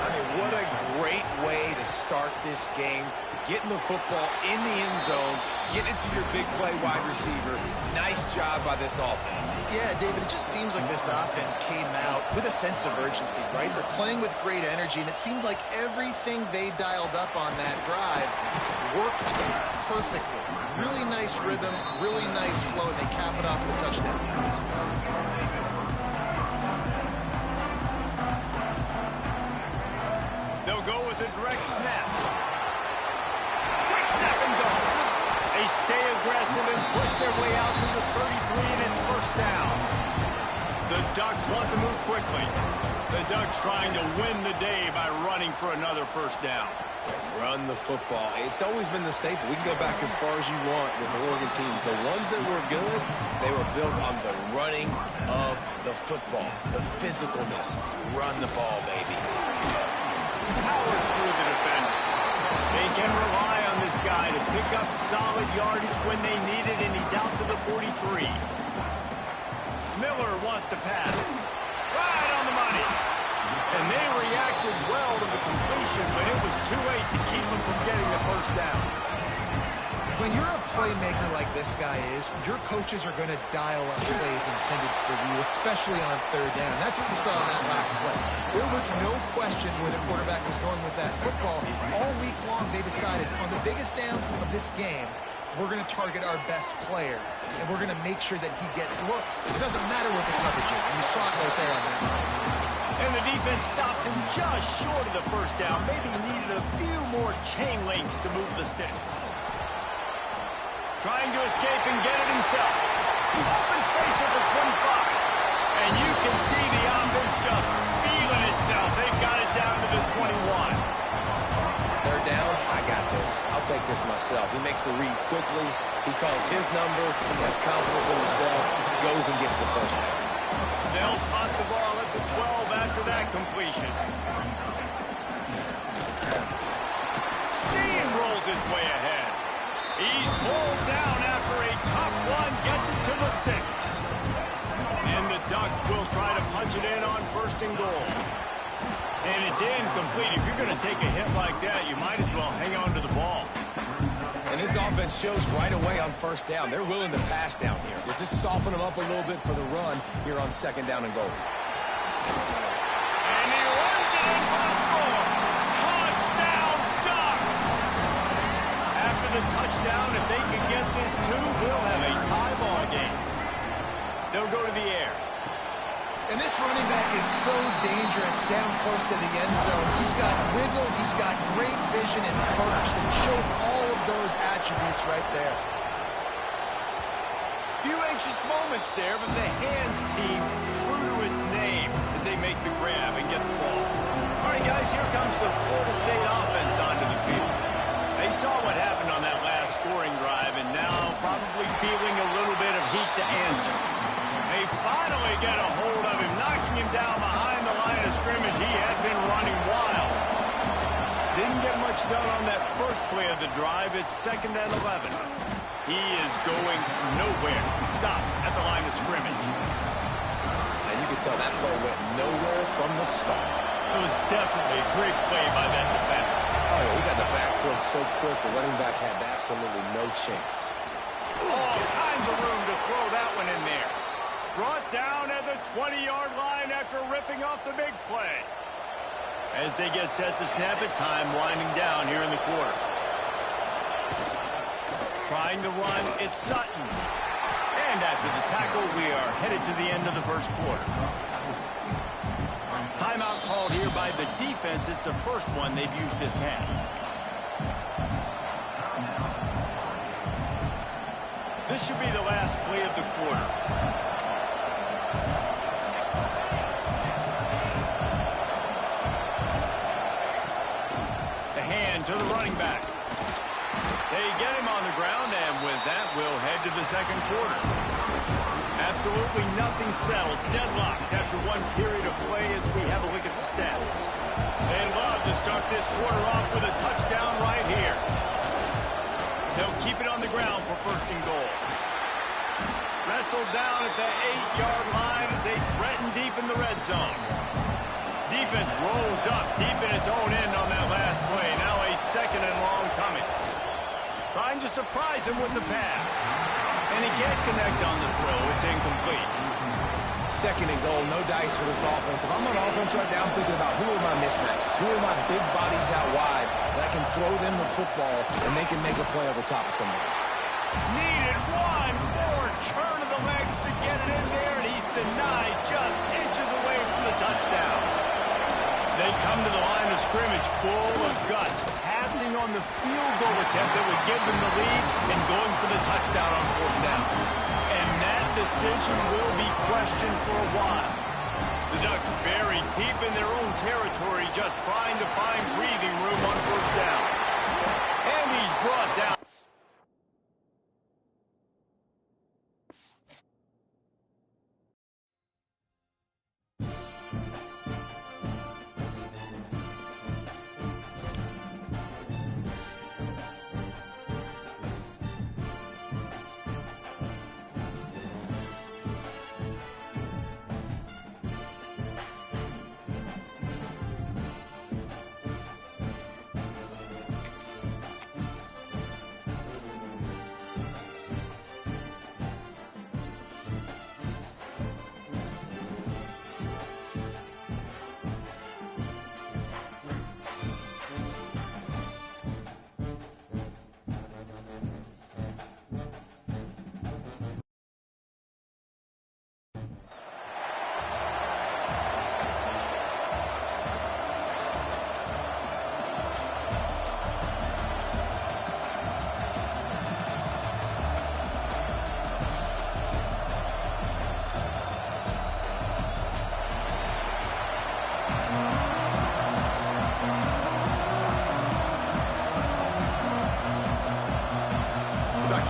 S3: I mean, what a great way to start this game. Getting the football in the end zone, getting it to your big play wide receiver. Nice job by this offense.
S2: Yeah, David, it just seems like this offense came out with a sense of urgency, right? They're playing with great energy, and it seemed like everything they dialed up on that drive worked perfectly. Really nice rhythm, really nice flow, and they cap it off with a touchdown.
S1: They'll go with a direct snap. Quick snap and go. They stay aggressive and push their way out to the 33, and it's first down. The Ducks want to move quickly. The Ducks trying to win the day by running for another first down.
S3: Run the football. It's always been the staple. We can go back as far as you want with the Oregon teams. The ones that were good, they were built on the running of the football, the physicalness. Run the ball, baby.
S1: Powers through the defender. They can rely on this guy to pick up solid yardage when they need it, and he's out to the 43. Miller wants to pass. Right on the money. And they reacted well to the completion, but it was too late to keep them from getting the first down.
S2: When you're a playmaker like this guy is, your coaches are going to dial up plays intended for you, especially on third down. That's what you saw in that last play. There was no question where the quarterback was going with that football. All week long, they decided on the biggest downs of this game, we're going to target our best player, and we're going to make sure that he gets looks. It doesn't matter what the coverage is, and you saw it right there on that one.
S1: And the defense stops him just short of the first down. Maybe needed a few more chain links to move the sticks. Trying to escape and get it himself. Open space at the 25. And you can see the offense just feeling itself. They've got it down to the 21.
S3: They're down. I got this. I'll take this myself. He makes the read quickly. He calls his number. He has confidence in himself. Goes and gets the first down.
S1: They'll spot the ball at the 12 after that completion. Steamrolls his way ahead. He's pulled down after a tough one, gets it to the 6. And the Ducks will try to punch it in on first and goal. And it's incomplete. If you're going to take a hit like that, you might as well hang on to the ball.
S3: And this offense shows right away on first down. They're willing to pass down here. Does this soften them up a little bit for the run here on second down and goal?
S1: And he runs it in for the score. Touchdown, Ducks! After the touchdown, if they can get this 2, we'll have a tie ball game. They'll go to the air.
S2: And this running back is so dangerous down close to the end zone. He's got wiggle, he's got great vision and burst, and showed all of those attributes right there.
S1: Few anxious moments there, but the hands team true to its name as they make the grab and get the ball. All right, guys, here comes the Florida State offense onto the field. They saw what happened on that last scoring drive, and now probably feeling a little bit of heat to answer. They finally get a hold of him, knocking him down behind the line of scrimmage. He had been running wild. Didn't get much done on that first play of the drive. It's 2nd and 11. He is going nowhere. Stop at the line of scrimmage.
S3: And you can tell that play went nowhere from the start.
S1: It was definitely a great play by that defender.
S3: Oh, yeah, he got the backfield so quick, the running back had absolutely no chance.
S1: All kinds of room to throw that one in there. Brought down at the 20-yard line after ripping off the big play. As they get set to snap it, time winding down here in the quarter. Trying to run, it's Sutton. And after the tackle, we are headed to the end of the first quarter. Timeout called here by the defense. It's the first one they've used this half. This should be the last play of the quarter. To the running back. They get him on the ground, and with that, we'll head to the second quarter. Absolutely nothing settled. Deadlocked after one period of play as we have a look at the stats. They love to start this quarter off with a touchdown right here. They'll keep it on the ground for 1st and goal. Wrestled down at the 8-yard line as they threaten deep in the red zone. Defense rolls up deep in its own end on that last play. Now a 2nd and long coming. Trying to surprise him with the pass. And he can't connect on the throw. It's incomplete.
S3: 2nd and goal, no dice for this offense. If I'm on offense right now, I'm thinking about who are my mismatches? Who are my big bodies out wide that I can throw them the football and they can make a play over top of somebody.
S1: Needed one more turn of the legs to get it in there, and he's denied just inches away from the touchdown. They come to the line of scrimmage full of guts, passing on the field goal attempt that would give them the lead and going for the touchdown on 4th down. And that decision will be questioned for a while. The Ducks buried deep in their own territory, just trying to find breathing room on 1st down. And he's brought down.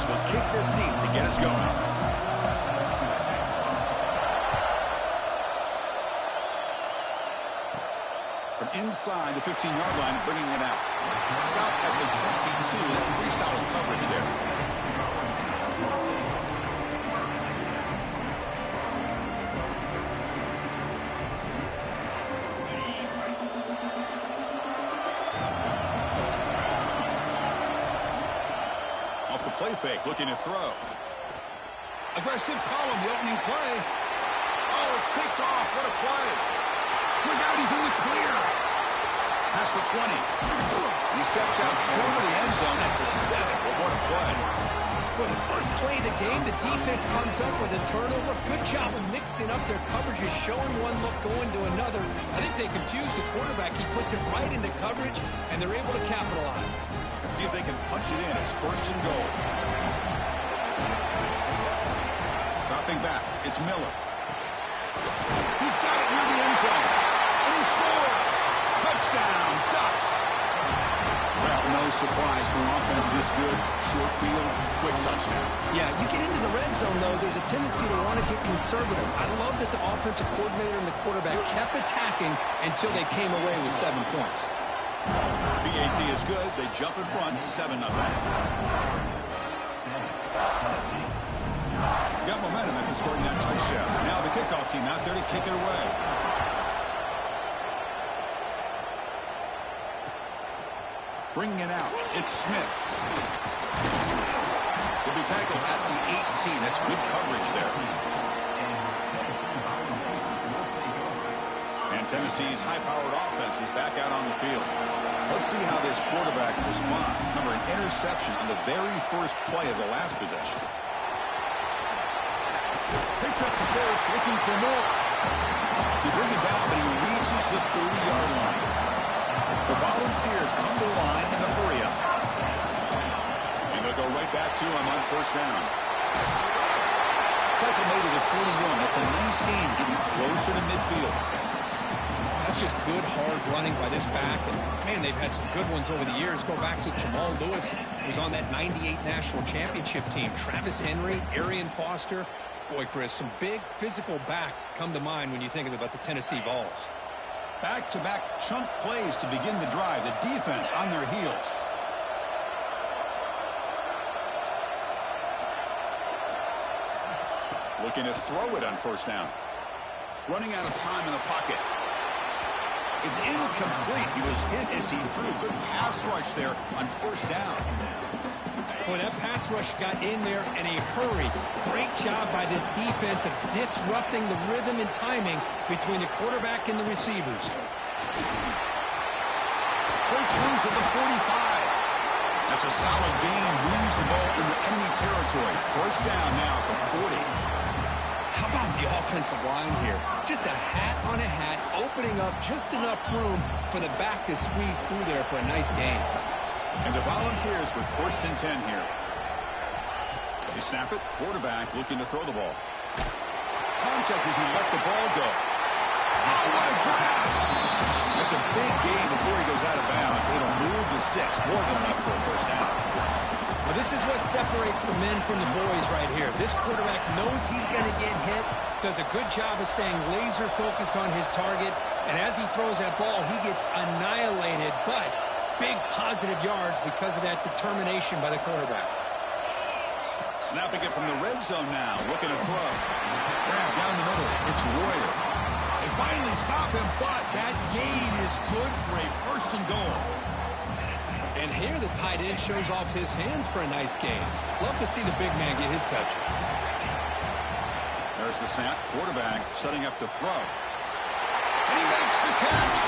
S5: Will kick this deep to get us going. From inside the 15-yard line, bringing it out. Stop at the 22. That's pretty solid coverage there. Play fake, looking to throw. Aggressive call on the opening play. Oh, it's picked off. What a play. Look out, he's in the clear. Past the 20. He steps out short of the end zone at the 7. But what a play.
S1: For the first
S6: first play of the game, the defense comes up with a turnover. Good job of mixing up their coverages, showing one look, going to another. I think they confused the quarterback. He puts it right into coverage, and they're able to capitalize.
S5: See if they can punch it in. It's first and goal. Dropping back. It's Miller. He's got it near the end zone. And he scores. Touchdown, Ducks. Well, no surprise for an offense this good. Short field, quick touchdown.
S6: Yeah, you get into the red zone, though, there's a tendency to want to get conservative. I love that the offensive coordinator and the quarterback kept attacking until they came away with 7 points.
S5: BAT is good. They jump in front, 7-0. Got momentum after scoring that touchdown. Now the kickoff team out there to kick it away. Bringing it out, it's Smith. He'll be tackled at the 18. That's good coverage there. And Tennessee's high-powered offense is back out on the field. Let's see how this quarterback responds. Remember, an interception on the very first play of the last possession. Picks up the first, looking for more. They bring it down, but he reaches the 30-yard line. The Volunteers come to the line in a hurry up. And they'll go right back to him on first down. Tackle made to the 41. That's a nice game, getting closer to midfield.
S6: That's just good, hard running by this back. And, man, they've had some good ones over the years. Go back to Jamal Lewis, who was on that 98 National Championship team. Travis Henry, Arian Foster. Boy, Chris, some big physical backs come to mind when you think about the Tennessee Vols.
S5: Back-to-back chunk plays to begin the drive. The defense on their heels. Looking to throw it on first down. Running out of time in the pocket. It's incomplete. He was hit as he threw. Good pass rush there on first down.
S6: Boy, that pass rush got in there in a hurry. Great job by this defense of disrupting the rhythm and timing between the quarterback and the receivers.
S5: Great swings at the 45. That's a solid gain. Moves the ball into enemy territory. First down now at the 40.
S6: How about the offensive line here? Just a hat on a hat, opening up just enough room for the back to squeeze through there for a nice gain.
S5: And the Volunteers with first and 10 here. They snap it. Quarterback looking to throw the ball. Contact as he let the ball go. Oh, what a grab! That's a big gain before he goes out of bounds. It'll move the sticks. More than enough for a first down.
S6: Well, this is what separates the men from the boys right here. This quarterback knows he's going to get hit, does a good job of staying laser focused on his target, and as he throws that ball, he gets annihilated, but big positive yards because of that determination by the quarterback.
S5: Snapping it from the red zone now. Looking to throw. Grab down the middle. It's Royer. They finally stop him, but that gain is good for a first and goal.
S6: And here the tight end shows off his hands for a nice gain. Love to see the big man get his touches.
S5: There's the snap. Quarterback setting up to throw. And he makes the catch.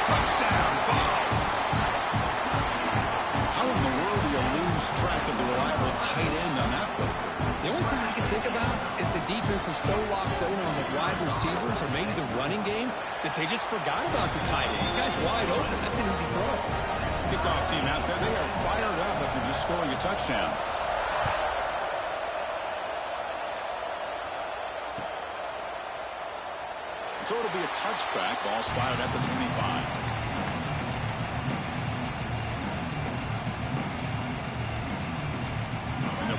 S5: Touchdown, Vols. How in the world do you lose track of the reliable tight end on that play?
S6: The only thing I can think about is the defense is so locked in on the wide receivers or maybe the running game that they just forgot about the tight end. The guy's wide open. That's an easy throw.
S5: Kickoff team out there. They are fired up after just scoring a touchdown. So it'll be a touchback. Ball spotted at the 25.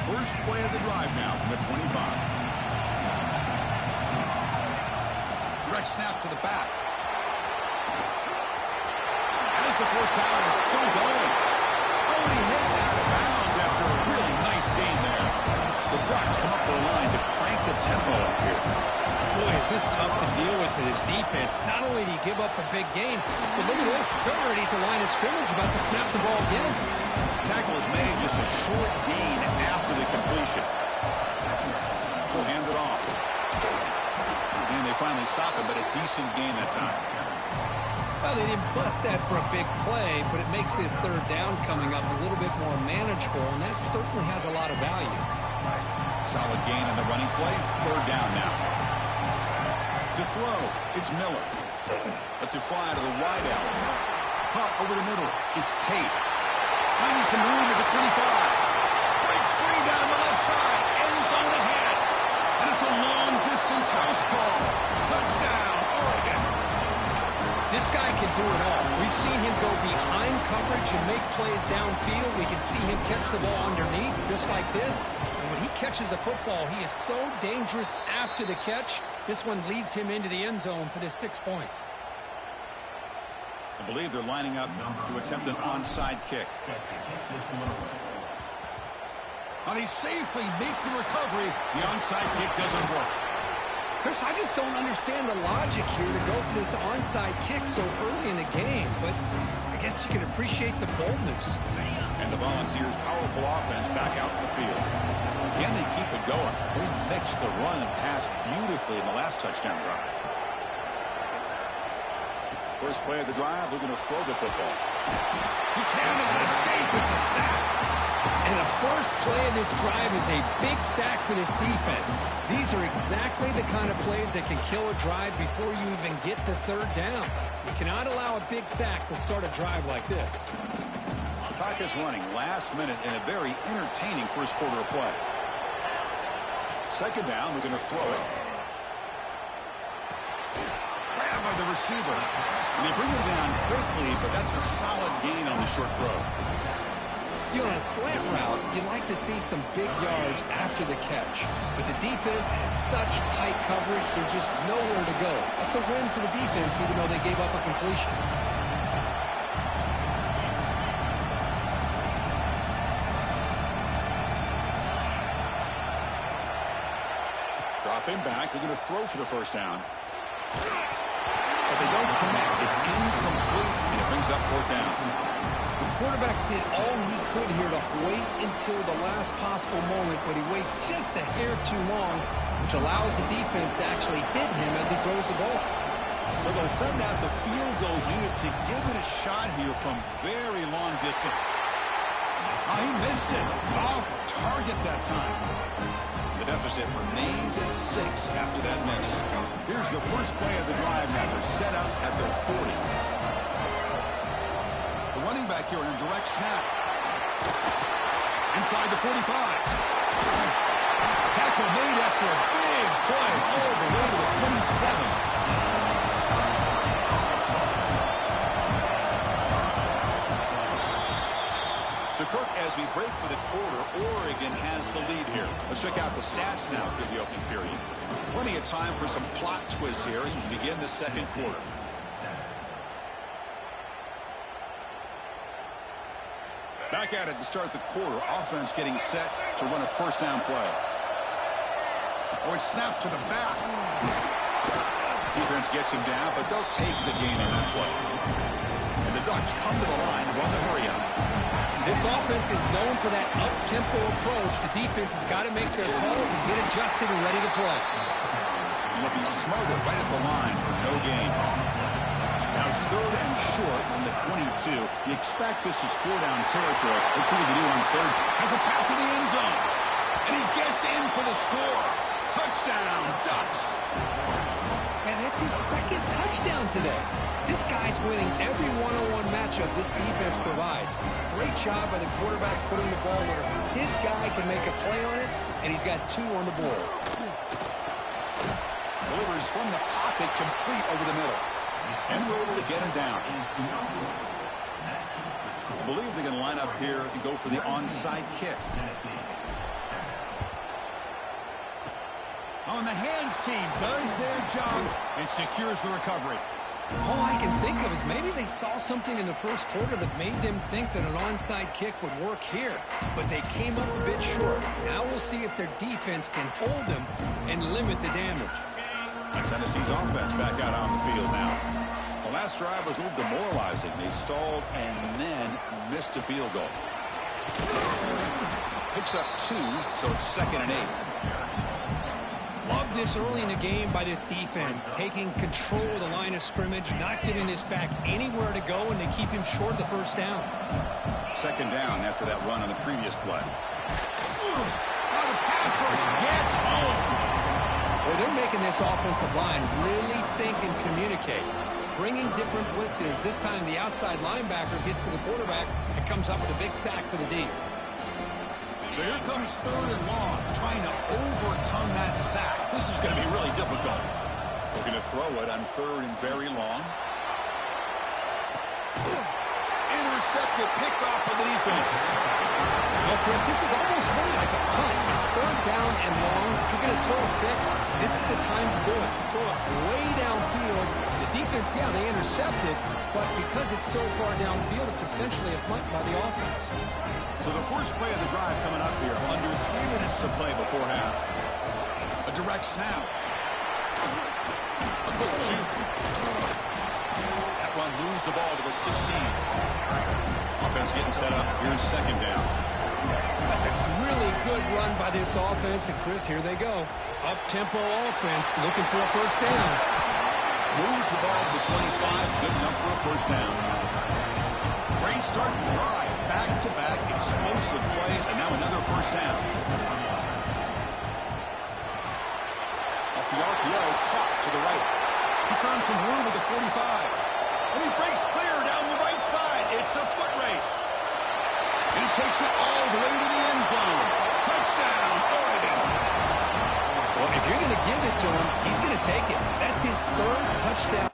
S5: First play of the drive now from the 25. Direct snap to the back. As the first down is still going. Oh, he hits out of bounds after a really nice gain there. The Ducks come up to the line to crank the tempo up here.
S6: Boy, is this tough to deal with for this defense. Not only do you give up a big game, but look at this. They're already at the line of scrimmage about to snap the ball again.
S5: Tackle is made, just a short gain after the completion. We'll hand it off. And they finally stop it, but a decent gain that time.
S6: Well, they didn't bust that for a big play, but it makes this third down coming up a little bit more manageable, and that certainly has a lot of value.
S5: Solid gain on the running play. Third down now. To throw, it's Miller. Lets it fly to the wide out. Caught over the middle. It's Tate. Finding some room at the 25. Breaks free down the left side. End zone ahead. And it's a long-distance house call. Touchdown, Oregon.
S6: This guy can do it all. We've seen him go behind coverage and make plays downfield. We can see him catch the ball underneath, just like this. And when he catches a football, he is so dangerous after the catch. This one leads him into the end zone for the 6 points.
S5: I believe they're lining up to attempt an onside kick. Now they safely make the recovery. The onside kick doesn't work.
S6: Chris, I just don't understand the logic here to go for this onside kick so early in the game, but I guess you can appreciate the boldness.
S5: And the Volunteers' powerful offense back out in the field. Can they keep it going? They mixed the run and pass beautifully in the last touchdown drive. First play of the drive, they're going to throw the football. He cannot escape. It's a sack.
S6: And the first play of this drive is a big sack for this defense. These are exactly the kind of plays that can kill a drive before you even get the third down. You cannot allow a big sack to start a drive like this.
S5: Clock is running last minute in a very entertaining first quarter of play. Second down, we're going to throw it. Grab by the receiver. And they bring it down quickly, but that's a solid gain on the short throw.
S6: You know, on a slant route, you'd like to see some big yards after the catch. But the defense has such tight coverage, there's just nowhere to go. That's a win for the defense, even though they gave up a completion.
S5: Dropping back, they're going to throw for the first down. But they don't connect. It's incomplete, and it brings up fourth down.
S6: The quarterback did all he could here to wait until the last possible moment, but he waits just a hair too long, which allows the defense to actually hit him as he throws the ball.
S5: So they'll send out the field goal unit to give it a shot here from very long distance. Oh, he missed it. Off target that time. The deficit remains at 6 after that miss. Here's the first play of the drive now. They're set up at their 40. The running back here in a direct snap. Inside the 45. Tackle made after a big play all the way to the 27. So, Kirk, as we break for the quarter, Oregon has the lead here. Let's check out the stats now for the opening period. Plenty of time for some plot twists here as we begin the second quarter. Back at it to start the quarter. Offense getting set to run a first down play. Oh, it's snapped to the back. Defense gets him down, but they'll take the gain on that play. And the Ducks come to the line to run the hurry up.
S6: This offense is known for that up-tempo approach. The defense has got to make their calls and get adjusted and ready to play.
S5: And they'll be smothered right at the line for no gain. Now it's third and short from the 22. You expect this is 4-down territory. Let's see what they do on third. Has a path to the end zone. And he gets in for the score. Touchdown, Ducks.
S6: And that's his second touchdown today. This guy's winning every one-on-one matchup this defense provides. Great job by the quarterback putting the ball where his guy can make a play on it, and he's got 2 on the board.
S5: Delivers from the pocket, complete over the middle. And we're able to get him down. I believe they're going to line up here and go for the onside kick. On the hands team does their job and secures the recovery.
S6: All I can think of is maybe they saw something in the first quarter that made them think that an onside kick would work here, but they came up a bit short. Now we'll see if their defense can hold them and limit the damage.
S5: And Tennessee's offense back out on the field now. The last drive was a little demoralizing. They stalled and then missed a field goal. Picks up 2, so it's 2nd and 8.
S6: Love this early in the game by this defense, taking control of the line of scrimmage, not giving this back anywhere to go, and they keep him short of the first down.
S5: 2nd down after that run on the previous play. Now the pass
S6: Well, they're making this offensive line really think and communicate. Bringing different blitzes. This time the outside linebacker gets to the quarterback and comes up with a big sack for the D.
S5: So here comes 3rd and long, trying to overcome that sack. This is going to be really difficult. Looking to throw it on 3rd and very long. Intercepted, picked off by the defense.
S6: Well, Chris, this is almost really like a punt. It's 3rd down and long. If you're going to throw a pick, this is the time to do it. Throw it way downfield. The defense, yeah, they intercepted, but because it's so far downfield, it's essentially a punt by the offense.
S5: So the first play of the drive coming up here. Under 3 minutes to play before half. A direct snap. A quick juke. That one moves the ball to the 16. Offense getting set up. Here's 2nd down.
S6: That's a really good run by this offense. And, Chris, here they go. Up-tempo offense looking for a 1st down.
S5: Moves the ball to the 25. Good enough for a 1st down. Great start to the drive. Back-to-back explosive plays, and now another 1st down. Off the RPO, caught to the right. He's found some room at the 45. And he breaks clear down the right side. It's a foot race. He takes it all the way to the end zone. Touchdown, Oregon.
S6: Well, if you're going to give it to him, he's going to take it. That's his 3rd touchdown.